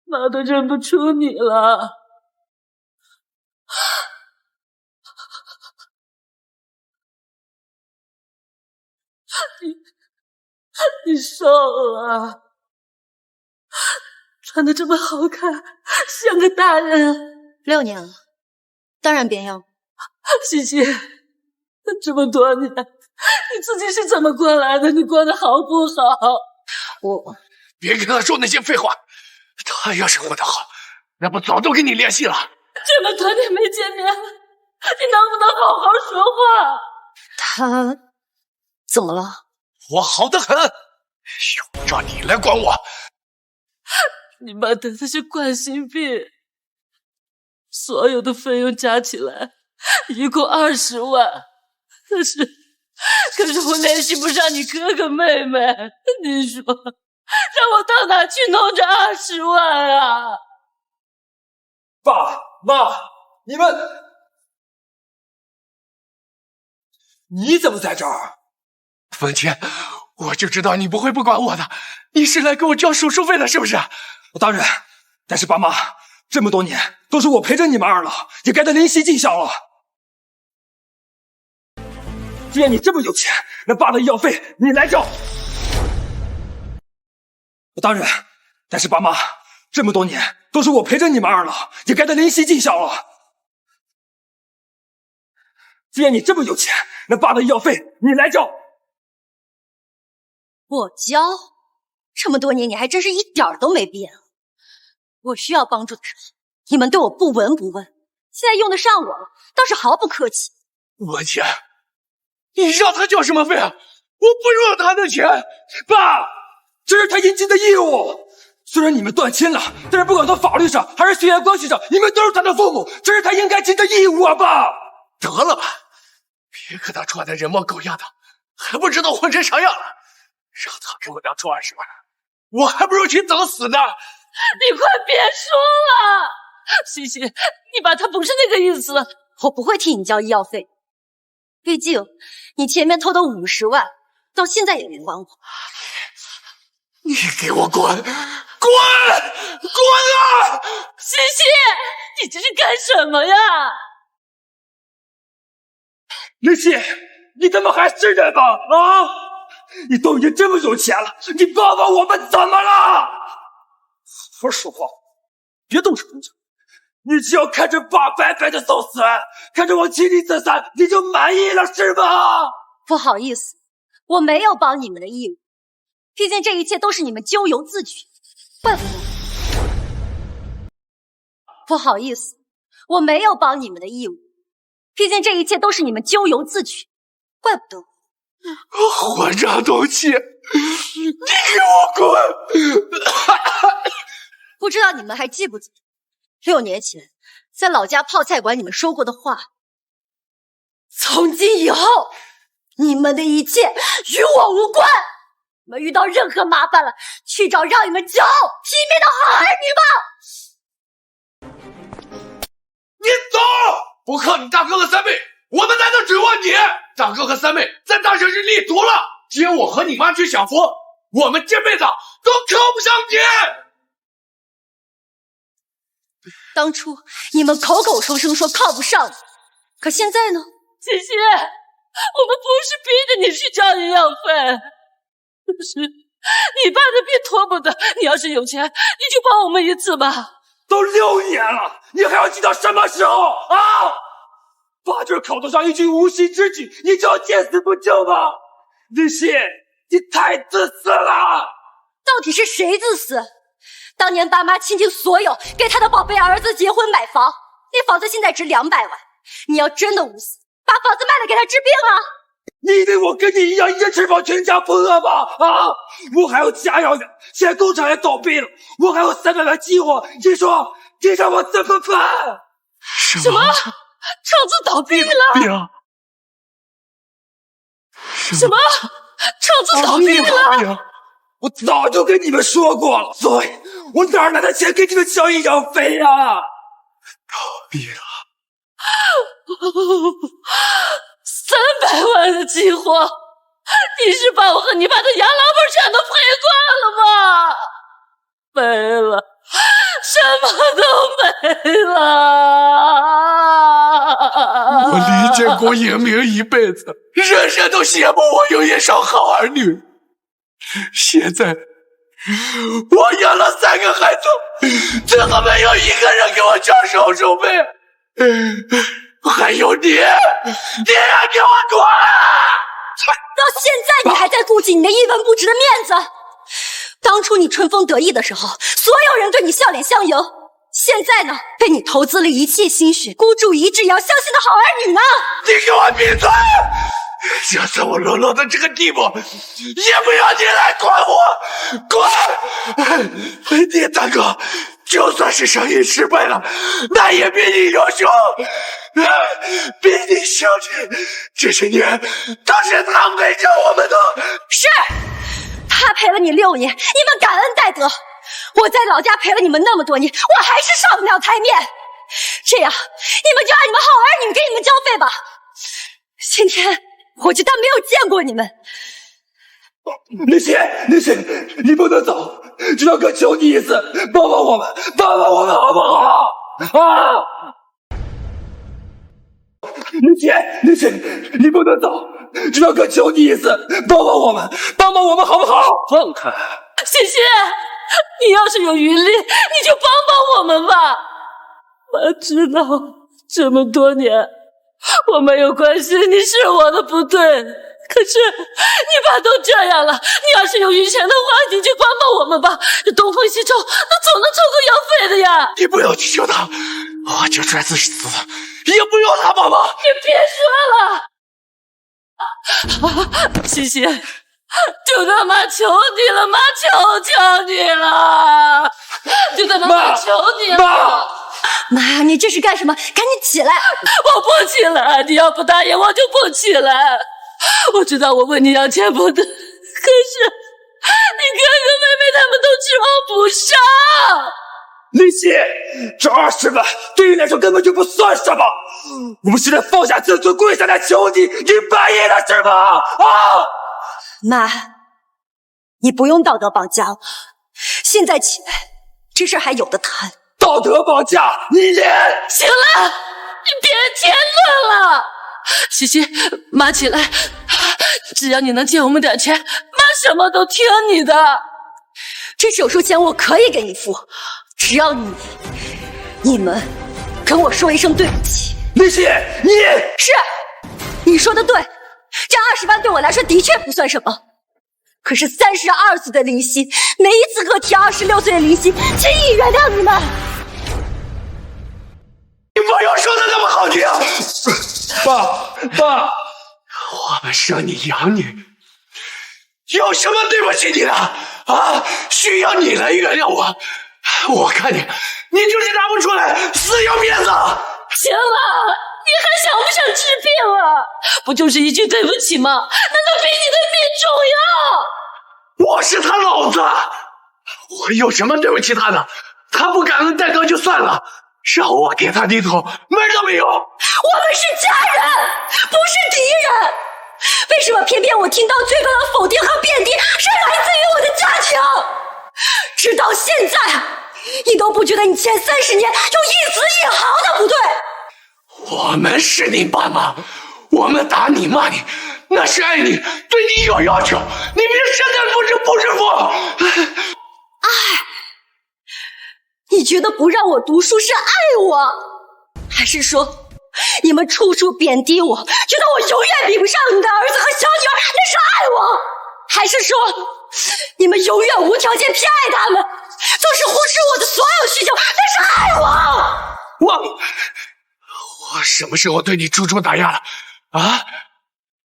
妈都认不出你了。你瘦了，穿的这么好看，像个大人。6年了，当然变样。西西，这么多年，你自己是怎么过来的？你过得好不好？我别跟他说那些废话，他要是过得好，那不早都跟你联系了。这么多年没见面了，你能不能好好说话？他怎么了？我好得很，用不着你来管我。你妈得的是冠心病，所有的费用加起来一共20万，可是我联系不上你哥哥妹妹，你说让我到哪去弄这20万啊？爸妈，你怎么在这儿？文倩，我就知道你不会不管我的，你是来给我交手术费的，是不是？当然，但是爸妈，这么多年都是我陪着你们二老，也该得灵犀尽孝了。既然你这么有钱，那爸的医药费你来交。当然，但是爸妈，这么多年都是我陪着你们二老，也该得灵犀尽孝了。既然你这么有钱，那爸的医药费你来交。我交？这么多年你还真是一点儿都没变。我需要帮助的时候，你们对我不闻不问，现在用得上我了，倒是毫不客气。文倩，你让他交什么费啊？我不用他的钱。爸，这是他应尽的义务。虽然你们断亲了，但是不管从法律上还是血缘关系上，你们都是他的父母，这是他应该尽的义务啊！爸，得了吧，别跟他穿的人模狗样的，还不知道混成啥样了。让他给我俩出20万，我还不如去等死呢！你快别说了，西西，你爸他不是那个意思。我不会替你交医药费，毕竟你前面偷的50万，到现在也没还我。你给我滚！滚！滚啊！西西，你这是干什么呀？林夕，你他妈还是人吗？啊！你都已经这么有钱了，你爸爸我们怎么了？好好说话，别动手动脚。你只要看着爸白白的送死，看着我妻离子散，你就满意了是吗？不好意思，我没有帮你们的义务，毕竟这一切都是你们咎由自取，怪不得我。不好意思，我没有帮你们的义务，毕竟这一切都是你们咎由自取，怪不得我。混账东西，你给我滚！不知道你们还记不记得6年前在老家泡菜馆你们说过的话？从今以后，你们的一切与我无关。你们遇到任何麻烦了，去找让你们骄傲拼命的好儿女吧。你走！不靠你大哥和三妹，我们难道指望你？大哥和三妹在大城市立足了，接我和你妈去享福，我们这辈子都靠不上你。当初你们口口声声说靠不上我，可现在呢？西西，我们不是逼着你去交医药费，可是你爸的病拖不得，你要是有钱，你就帮我们一次吧。都6年了，你还要记到什么时候啊？把这口头上一句无心之举，你就要见死不救吗？林夕，你太自私了！到底是谁自私？当年爸妈倾尽所有给他的宝贝儿子结婚买房，那房子现在值200万。你要真的无私，把房子卖了给他治病啊！你以为我跟你一样一人吃饱全家不饿吗？啊！我还有家要养，现在工厂也倒闭了，我还有300万计划，你说我怎么办？什么？厂子倒闭了？什么？厂子倒闭了？我早就跟你们说过了，所以我哪来的钱给你们交医药费啊？倒闭了！300万的计划，你是把我和你爸的养老本全都赔光了吗？没了，什么都没了。我李建国英明一辈子，人人都羡慕我有一双好儿女。现在我养了3个孩子，最后没有一个人给我交手术费。还有你也给我滚！到现在你还在顾及你那一文不值的面子？当初你春风得意的时候，所有人对你笑脸相迎。现在呢，被你投资了一切心血，孤注一掷也要相信的好儿女呢？你给我闭嘴！就算我沦落到这个地步，也不要你来管我！滚！你大哥就算是生意失败了，那也比你优秀，比你孝顺。这些年都是他陪着我们的。是，他陪了你6年，你们感恩戴德。我在老家陪了你们那么多年，我还是上不了台面。这样，你们就按你们好儿女给你们交费吧。今天我就当没有见过你们。林夕，你不能走，只要哥求你一次，帮帮我们好不好？啊！林夕，你不能走，只要哥求你一次，帮帮我们好不好？放开！谢谢，你要是有余力，你就帮帮我们吧。我知道这么多年我没有关系，你是我的不对。可是你爸都这样了，你要是有余钱的话，你就帮帮我们吧。这东风西抽，那总能凑够药费的呀。你不要去求他，我就算是死，也不要他帮忙。你别说了，西西，就他妈求你了，妈求你了，就他妈求你了。妈，你这是干什么？赶紧起来！我不起来，你要不答应，我就不起来。我知道我问你要钱不对，可是你哥哥妹妹他们都吃我不上。林夕，这20万对你来说根本就不算什么。我们现在放下自尊，跪下来求你，你半夜的是吧？啊！妈，你不用道德绑架我，现在起来，这事还有的谈。道德绑架你也行了，你别添乱了。西西，妈起来，只要你能借我们点钱，妈什么都听你的。这手术钱我可以给你付，只要你们跟我说一声对不起。林夕，你说的对，这20万对我来说的确不算什么。可是32岁的林夕，没一资格提26岁的林夕轻易原谅你们。你不要说的那么好听。爸，我们生你养你，有什么对不起你的啊？需要你来原谅我？我看你就是拿不出来，死要面子。行了，你还想不想治病啊？不就是一句对不起吗？难道比你的命重要？我是他老子，我有什么对不起他的？他不感恩戴德就算了，让我给他低头，门都没有。我们是家人，不是敌人。为什么偏偏我听到最多的否定和贬低是来自于我的家庭？直到现在，你都不觉得你前30年有一丝一毫的不对？我们是你爸妈，我们打你骂你，那是爱你，对你有要求。你别身在福中不知福。爱？你觉得不让我读书是爱我，还是说你们处处贬低我，觉得我永远比不上你的儿子和小女儿，那是爱我？还是说你们永远无条件偏爱他们，总是忽视我的所有需求，那是爱我？我什么时候对你处处打压了啊？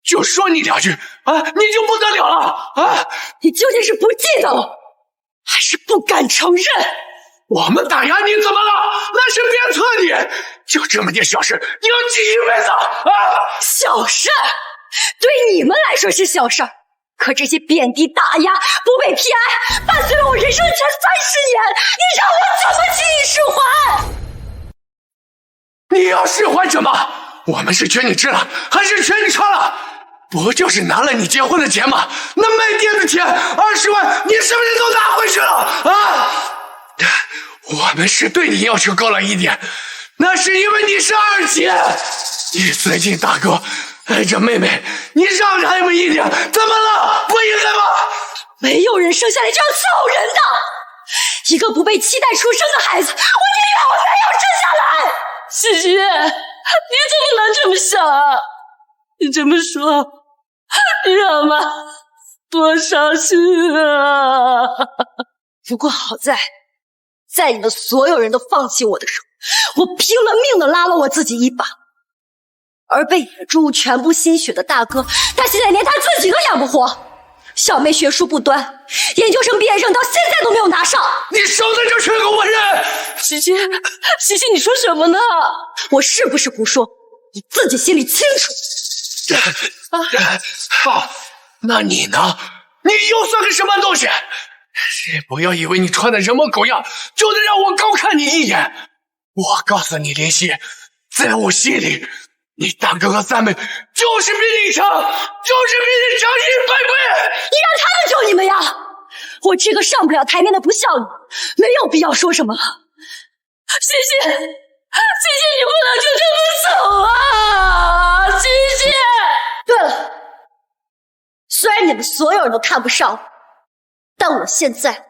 就说你2句啊，你就不得了了啊？你究竟是不记得了，还是不敢承认？我们打压你怎么了？那是鞭策你，就这么点小事，你要记一辈子啊！小事，对你们来说是小事，可这些贬低、打压、不被偏爱，伴随了我人生前30年，你让我怎么轻易释怀？你要释怀什么？我们是缺你吃了，还是缺你穿了？不就是拿了你结婚的钱吗？那卖店的钱20万，你是不是都拿回去了啊？我们是对你要求高了一点，那是因为你是2姐，你最近大哥爱着妹妹，你让着他们一点，怎么了？不应该吗？没有人生下来就要伺候人的，一个不被期待出生的孩子，我宁愿我没有生下来。西西，你怎么能这么想啊？你这么说，你让妈多伤心啊！不过好在你们所有人都放弃我的时候，我拼了命的拉了我自己一把。而被你们注入全部心血的大哥，他现在连他自己都养不活。小妹学术不端，研究生毕业证到现在都没有拿上。你少在这缺口我认！西西，你说什么呢？我是不是胡说，你自己心里清楚。那你呢？你又算个什么东西？不要以为你穿的人模狗样就能让我高看你一眼。我告诉你，林夕，在我心里，你大哥和三妹就是比你强，就是比你强100倍。你让他们救你们呀！我这个上不了台面的不孝女，没有必要说什么了。西西，你不能就这么走啊！西西。对了，虽然你们所有人都看不上我，但我现在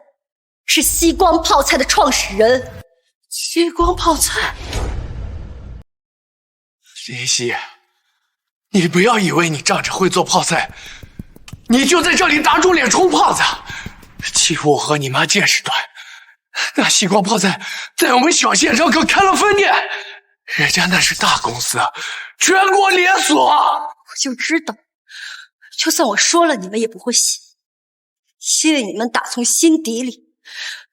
是西光泡菜的创始人。西光泡菜？林夕，你不要以为你仗着会做泡菜，你就在这里打肿脸充胖子，欺负我和你妈见识短。那西光泡菜在我们小县城可开了分店，人家那是大公司，全国连锁。我就知道，就算我说了，你们也不会信，因为你们打从心底里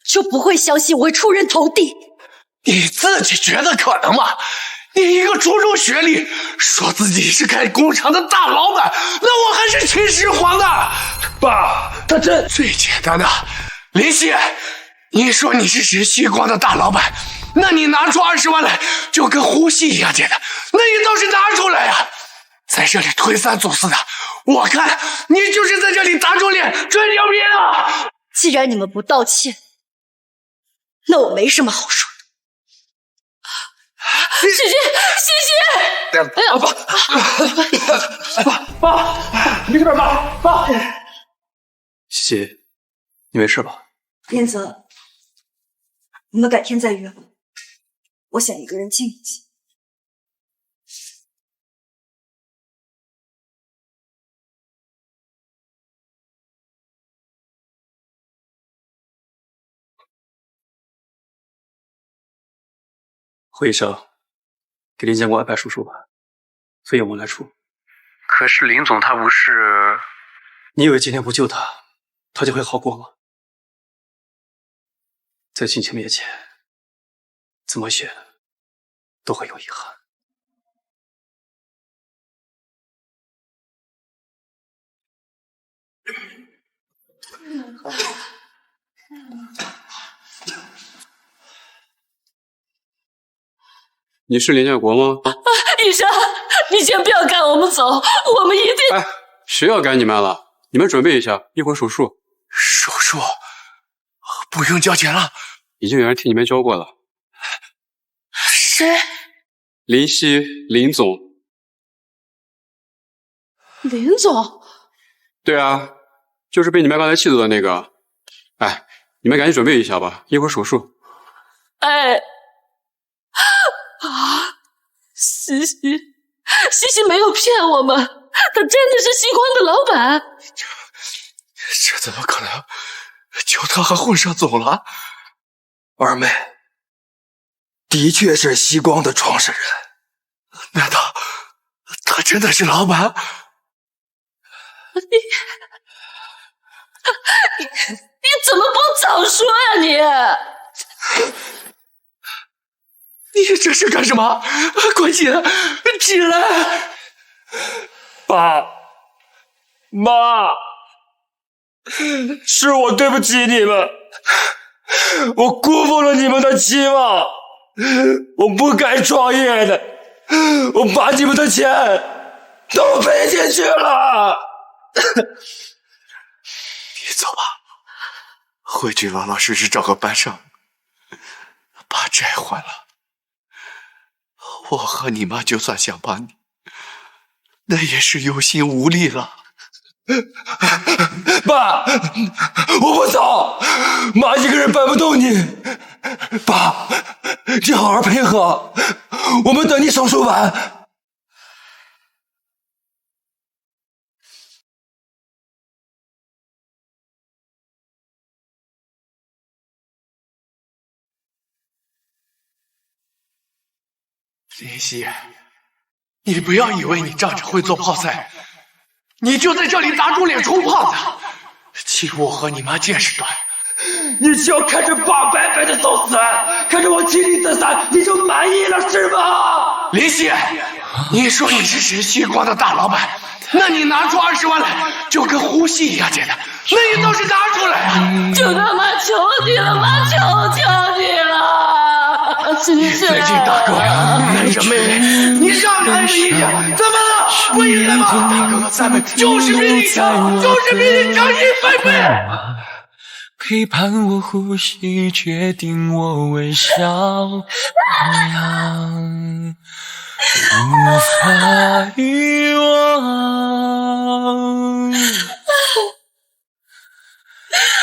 就不会相信我会出人头地。你自己觉得可能吗？你一个初中学历，说自己是开工厂的大老板，那我还是秦始皇呢。爸，他这最简单的，林夕，你说你是谁西光的大老板，那你拿出20万来，就跟呼吸一样简单，那你倒是拿出来呀！在这里推三阻四的，我看你就是在这里打肿脸吹牛逼啊！既然你们不道歉，那我没什么好说的。西西，哎呀，爸，没事吧？爸，西西，你没事吧？燕泽，我们改天再约吧，我想一个人静一静。会议上给林监工安排手术吧，费用我来出。可是林总他不是……你以为今天不救他，他就会好过吗？在亲情面前，怎么选都会有遗憾。你是林建国吗？医生，你先不要赶我们走，我们一定……哎，谁要赶你们了？你们准备一下，一会儿手术。手术不用交钱了？已经有人替你们交过了。谁？林夕，林总。林总？对啊，就是被你们刚才气走的那个。哎，你们赶紧准备一下吧，一会儿手术。哎。西西没有骗我们，他真的是星光的老板。这怎么可能？就他还混上总了？二妹，的确是西光的创始人，难道他真的是老板？你怎么不早说呀你这是干什么？快起来，起来！爸妈，是我对不起你们，我辜负了你们的期望，我不该创业的，我把你们的钱都赔进去了。你走吧，回去老老实实找个班上，把债还了。我和你妈就算想帮你，那也是有心无力了。爸，我不走，妈一个人搬不动你。爸，你好好配合，我们等你手术完。林夕，你不要以为你仗着会做泡菜，你就在这里打肿脸充胖子。欺负我和你妈见识短，你只要看着爸白白的送死，看着我妻离子散，你就满意了是吗？林夕，你说你是谁星光的大老板，那你拿出20万来，就跟呼吸一样简单，那你倒是拿出来啊！就他妈求你了，妈，求求你了！你最近大哥跟着妹妹，你让他一个意见，怎么了？不应该吗？大哥哥3倍，就是比你强，就是比你强100倍。陪伴我呼吸，决定我微笑模样，无法遗忘。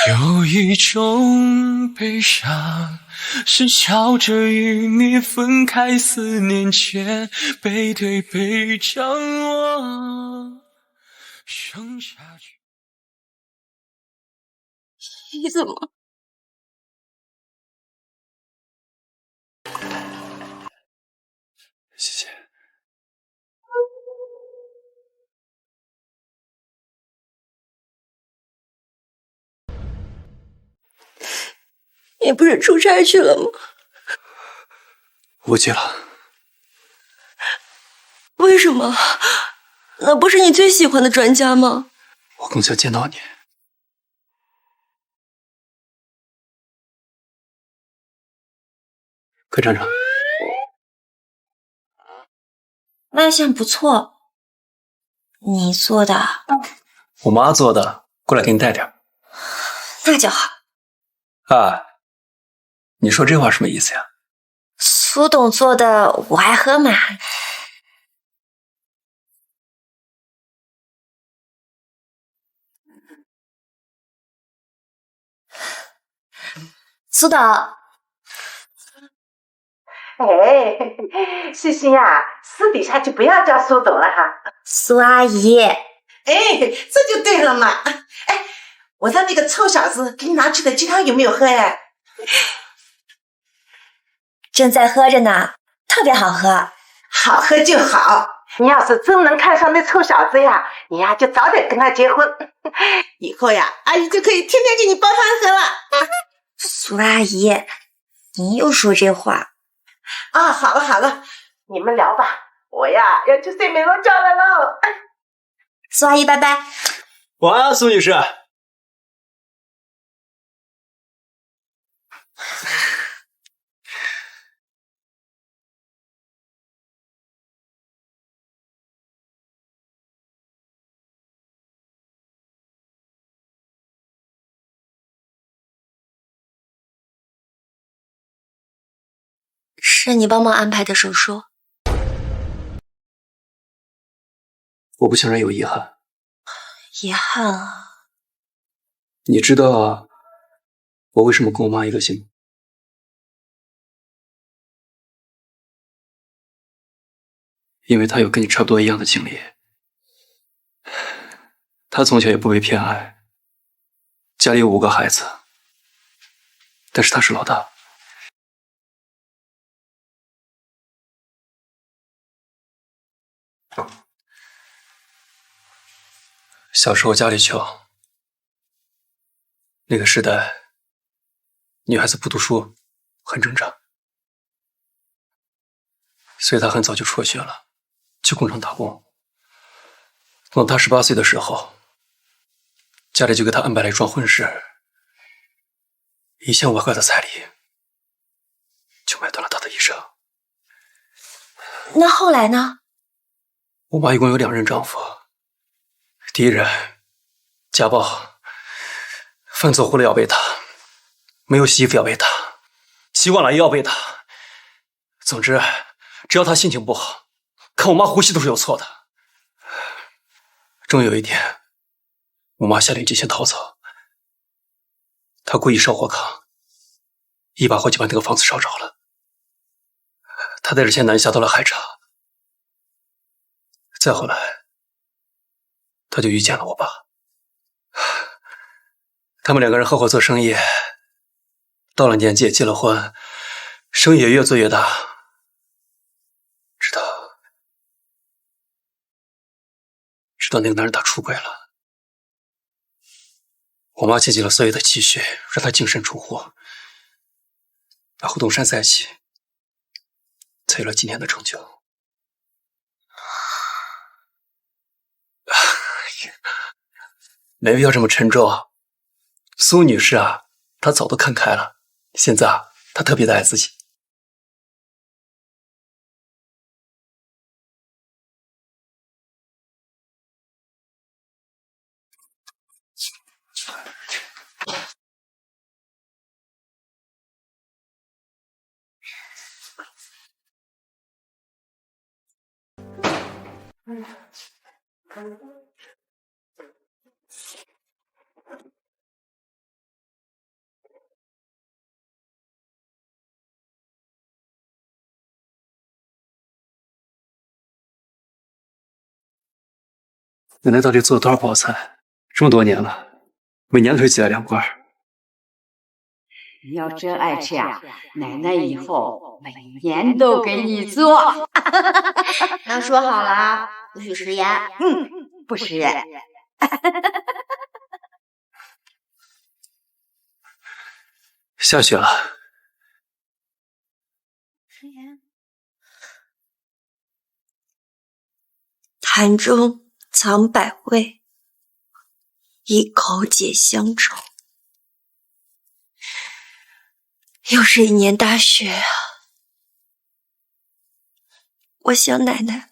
有一种悲伤，是笑着与你分开，4年前背对背张望，剩下去。你怎么？谢谢。你不是出差去了吗？我去了。为什么？那不是你最喜欢的专家吗？我更想见到你。快尝尝。卖相不错，你做的？我妈做的，过来给你带点。那就好。啊，你说这话什么意思呀？苏董做的我爱喝嘛。苏董，哎，欣欣呀，私底下就不要叫苏董了哈。苏阿姨。哎，这就对了嘛。哎，我让那个臭小子给你拿去的鸡汤有没有喝呀？正在喝着呢，特别好喝。好喝就好。你要是真能看上那臭小子呀，你呀就早点跟他结婚。以后呀，阿姨就可以天天给你煲汤喝了。苏阿姨，你又说这话啊？好了好了，你们聊吧，我呀要去睡美容觉了喽。苏阿姨，拜拜。晚安，苏女士。是你帮忙安排的手术？我不想让有遗憾。遗憾啊？你知道我为什么跟我妈一个姓吗？因为他有跟你差不多一样的经历。他从小也不被偏爱，家里有5个孩子，但是他是老大。小时候家里穷，那个时代，女孩子不读书很正常，所以他很早就辍学了，去工厂打工。等他18岁的时候，家里就给他安排了一桩婚事，1500块的彩礼，就买断了他的一生。那后来呢？我妈一共有2任丈夫，第一任家暴，饭做糊了要背他，没有洗衣服要背他，习惯了也要背他。总之，只要他心情不好，看我妈呼吸都是有错的。终于有一天，我妈下令进行逃走，她故意烧火炕，一把火就把那个房子烧着了。她带着钱南下到了海茶，再后来，她就遇见了我爸。他们2个人合伙做生意，到了年纪也结了婚，生意也越做越大，直到那个男人他出轨了。我妈竭尽了所有的积蓄，让他净身出户，把胡东山在一起，才有了今天的成就。没必要这么沉重。苏女士啊，她早都看开了，现在啊，她特别的爱自己。奶奶到底做了多少泡菜？这么多年了，每年都是寄来2罐。你要真爱吃呀，奶奶以后每年都给你做。那说好了，不许食言。不食言。下雪了。食言。坛中藏百味，一口解乡愁。又是一年大雪啊！我想奶奶了。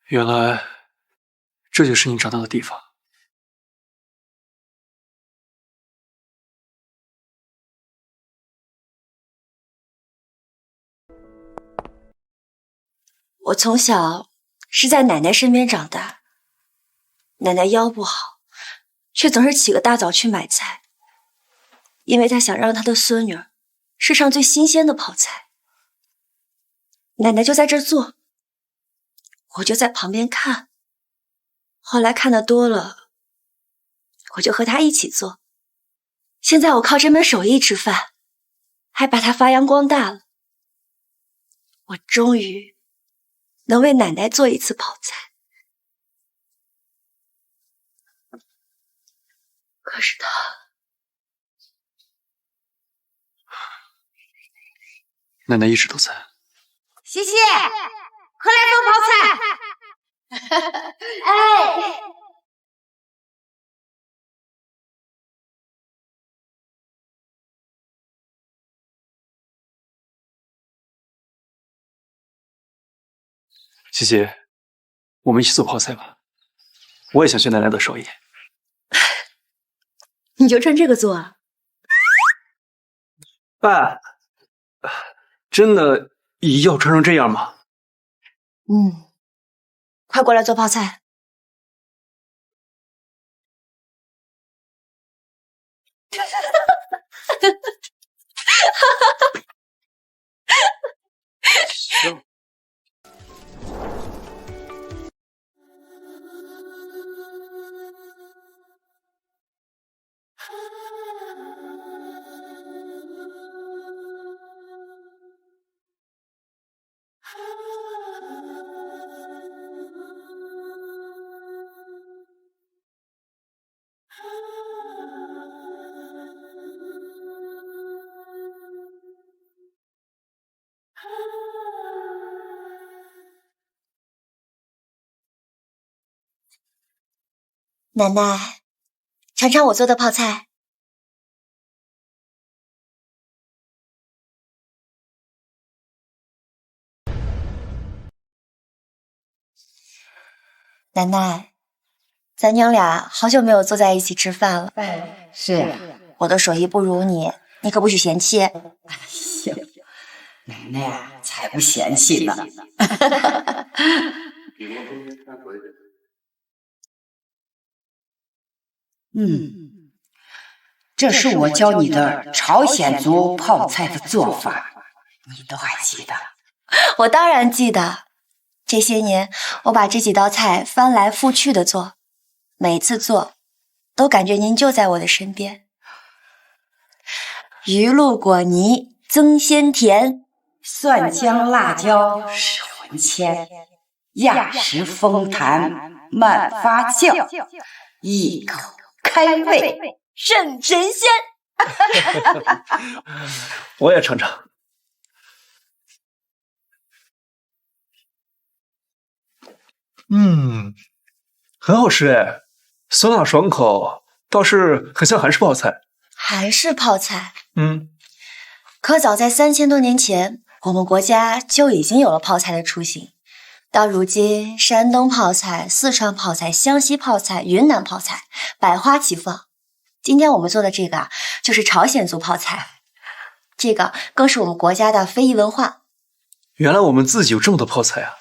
原来这就是你长大的地方。我从小是在奶奶身边长大，奶奶腰不好，却总是起个大早去买菜，因为她想让她的孙女儿吃上最新鲜的泡菜。奶奶就在这儿做，我就在旁边看。后来看得多了，我就和她一起做。现在我靠这门手艺吃饭，还把它发扬光大了。我终于能为奶奶做一次泡菜。可是她……奶奶一直都在。西西，快来做泡菜！哎，西西，我们一起做泡菜吧。我也想学奶奶的手艺。你就穿这个做啊？爸，真的要穿成这样吗？快过来做泡菜。行。奶奶，尝尝我做的泡菜。奶奶，咱娘俩好久没有坐在一起吃饭了。是呀，我的手艺不如你，你可不许嫌弃。奶奶啊，才不嫌弃呢。这是我教你的朝鲜族泡菜的做法，你都还记得？我当然记得。这些年，我把这几道菜翻来覆去的做，每次做，都感觉您就在我的身边。鱼露果泥增鲜甜，蒜姜辣椒使魂牵，压实丰弹慢发酵，一口开胃胜神仙。我也尝尝。很好吃哎，酸辣爽口，倒是很像韩式泡菜。韩式泡菜，可早在3000多年前，我们国家就已经有了泡菜的雏形。到如今，山东泡菜、四川泡菜、湘西泡菜、云南泡菜，百花齐放。今天我们做的这个就是朝鲜族泡菜，这个更是我们国家的非遗文化。原来我们自己有这么多泡菜啊！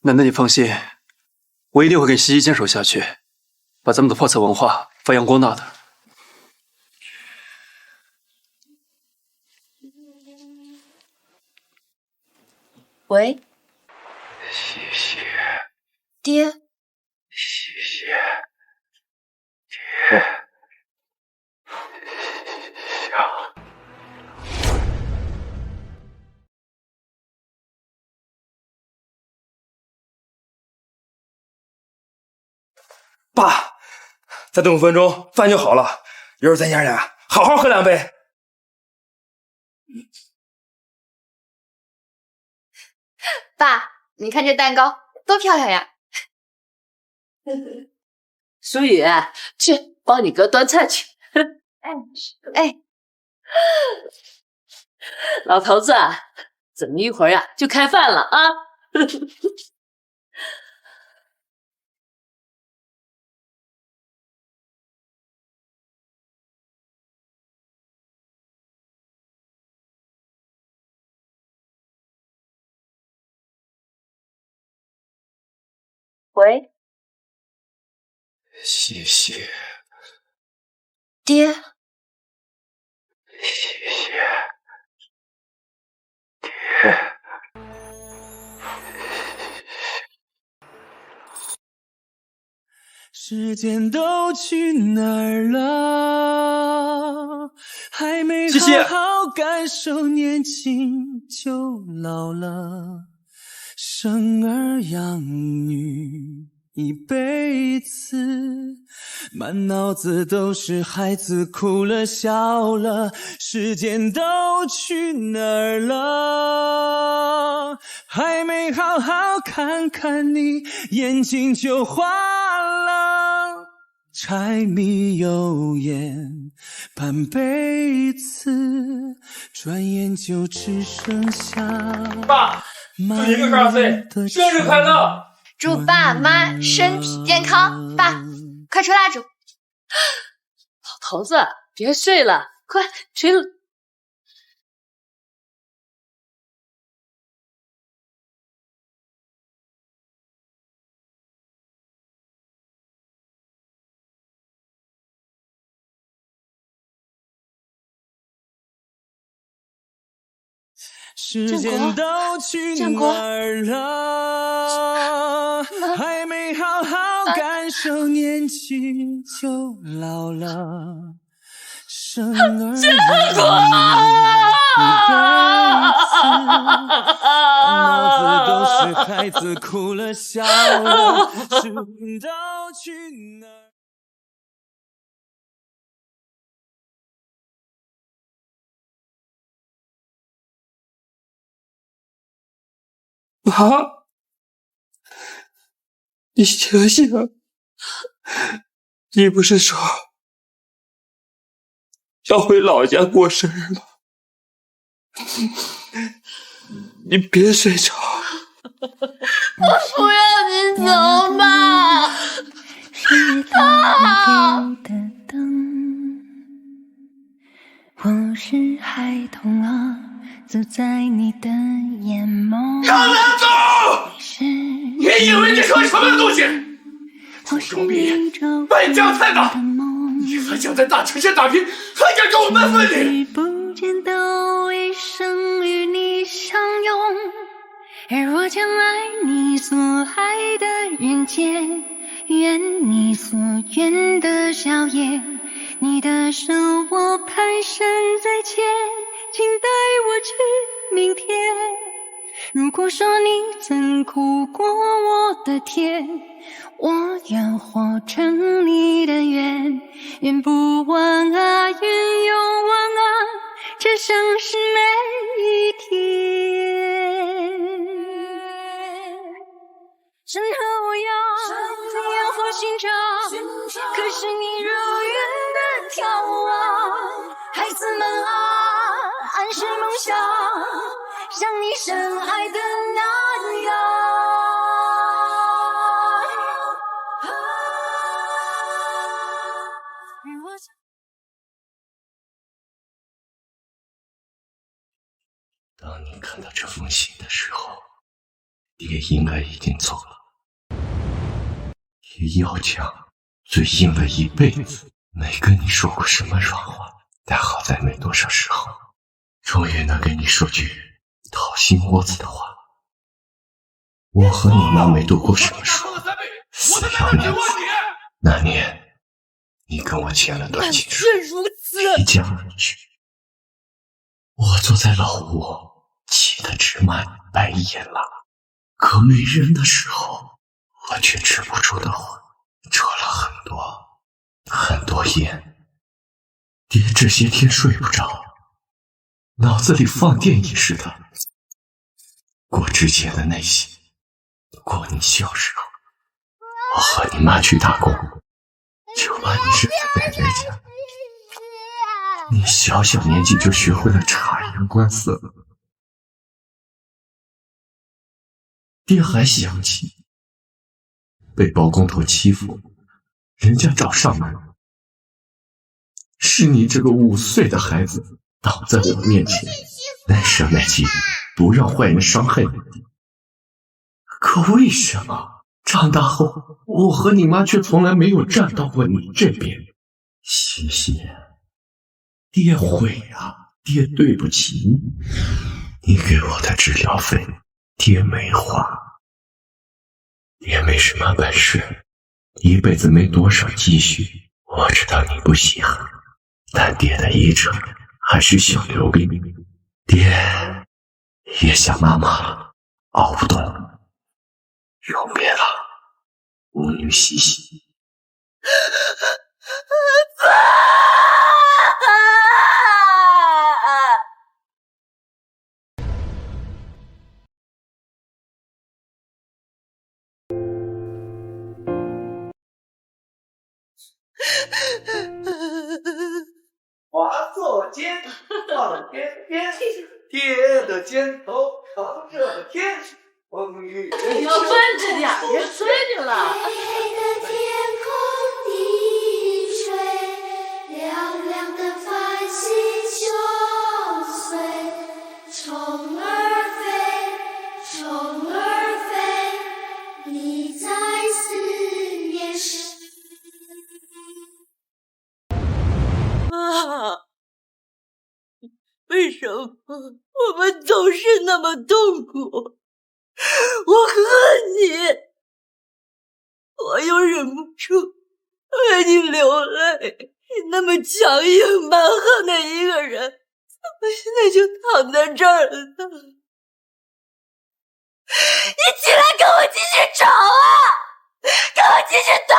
奶奶你放心，我一定会跟西西坚守下去，把咱们的泡菜文化发扬光大的。喂，西西，爹，西西，爹，爸，再等5分钟，饭就好了。一会儿咱娘俩好好喝2杯。爸，你看这蛋糕多漂亮呀！淑雨，去帮你哥端菜去。哎，老头子，怎么一会儿呀就开饭了啊？喂，西西，爹，西西，爹。时间都去哪儿了？还没好好感受年轻就老了。生儿养女一辈子，满脑子都是孩子哭了笑了。时间都去哪儿了？还没好好看看你，眼睛就花了。柴米油盐半辈子，转眼就只剩下。爸，祝您62岁，生日快乐！祝爸妈身体健康。爸，快吹蜡烛。老头子，别睡了，快吹。时间都去哪儿了？还没好好感受，年纪就老了。生儿养女脑子都是孩子哭了笑了，时间都去哪儿？妈，你醒醒！你不是说要回老家过生日吗？你别睡着。我不要你走吧，我是孩童啊，走在你的眼眸。让人走！你以为你是个什么东西？从中毕业卖酱菜的，你还想在大城市打拼，还想跟我们分离？不见的一生与你相拥，而我将爱你所爱的人间，愿你所愿的笑颜。你的手我蹒跚在牵，请带我去明天。如果说你曾哭过我的甜，我要活成你的愿。愿不忘啊，愿永忘啊，这生是每一天。身后我要或寻找，可是你如愿的眺望。孩子们啊，安适梦想，像你深爱的那样。当你看到这封信的时候，爹应该已经走了。爹要强，嘴硬了一辈子，没跟你说过什么软话，但好在没多少时候，终于能跟你说句掏心窝子的话。我和你妈没读过什么书，4要面子。那年，你跟我签了段情书，离家而去。我坐在老屋，气得直满白眼了。可没人的时候，我却止不住的抽了很多烟。爹这些天睡不着，脑子里放电影似的，过之前的那些，过你小时候，我和你妈去打工，就把你扔在奶奶家。你小年纪就学会了察言观色，爹还想起被包工头欺负，人家找上门，是你这个5岁的孩子挡在我面前，难舍难解，不让坏人伤害你。可为什么长大后我和你妈却从来没有站到过你这边？西西，爹悔啊，爹对不起你。你给我的治疗费，爹没花。爹没什么本事，一辈子没多少积蓄。我知道你不稀罕，但爹的遗产还是想留给你。爹也想妈妈了，熬不动了，永别了，母女西西。化作肩，放天边，爹的肩头朝着天，风雨你要专注点，别吹牛了。黑黑的天空滴水，亮亮的繁星秋岁，虫儿飞，虫儿飞，你在思念时。为什么我们总是那么痛苦？我恨你，我又忍不住为你流泪。你那么强硬蛮横的一个人，怎么现在就躺在这儿了呢？你起来跟我继续吵啊！跟我继续斗！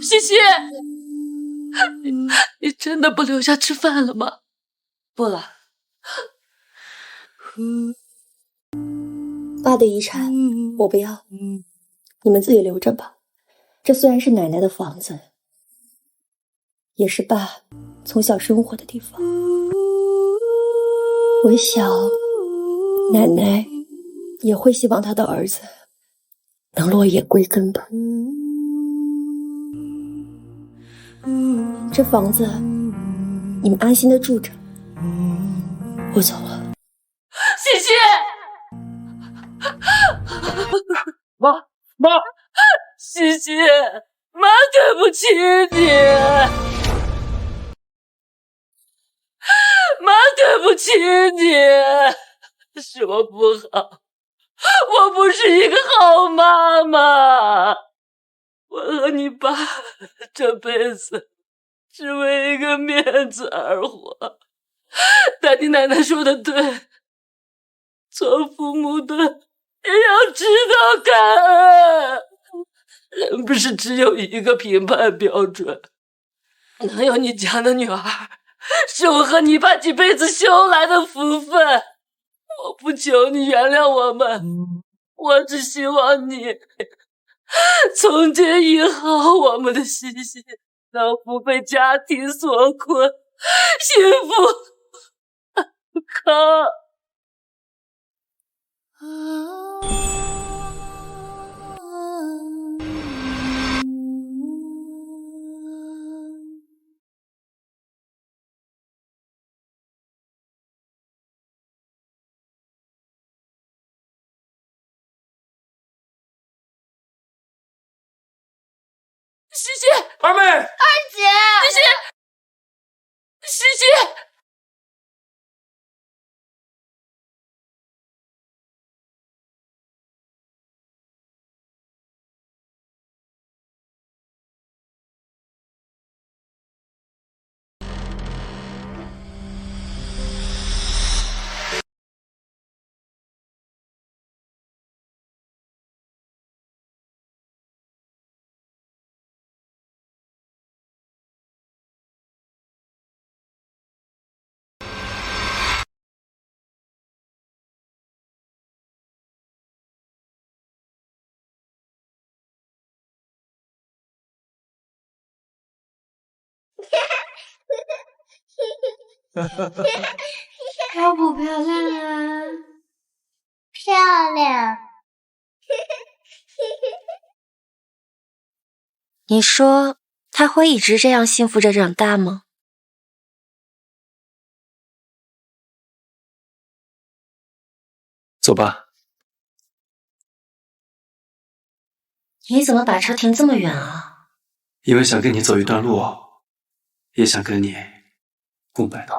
西西，你真的不留下吃饭了吗？不了。爸的遗产我不要，你们自己留着吧。这虽然是奶奶的房子，也是爸从小生活的地方。我想，奶奶也会希望她的儿子能落叶归根吧。这房子你们安心的住着，我走了。西西，妈，西西，妈对不起你，妈对不起你，是我不好，我不是一个好妈妈。我和你爸这辈子只为一个面子而活，但你奶奶说的对，做父母的也要知道感恩。人不是只有一个评判标准，能有你这样的女儿，是我和你爸几辈子修来的福分。我不求你原谅我们，我只希望你从今以后，我们的西西能不被家庭所困，幸福康。西西，二妹，二姐，西西。漂不漂亮啊？漂亮。你说他会一直这样幸福着长大吗？走吧。你怎么把车停这么远啊？因为想跟你走一段路，也想跟你共白头。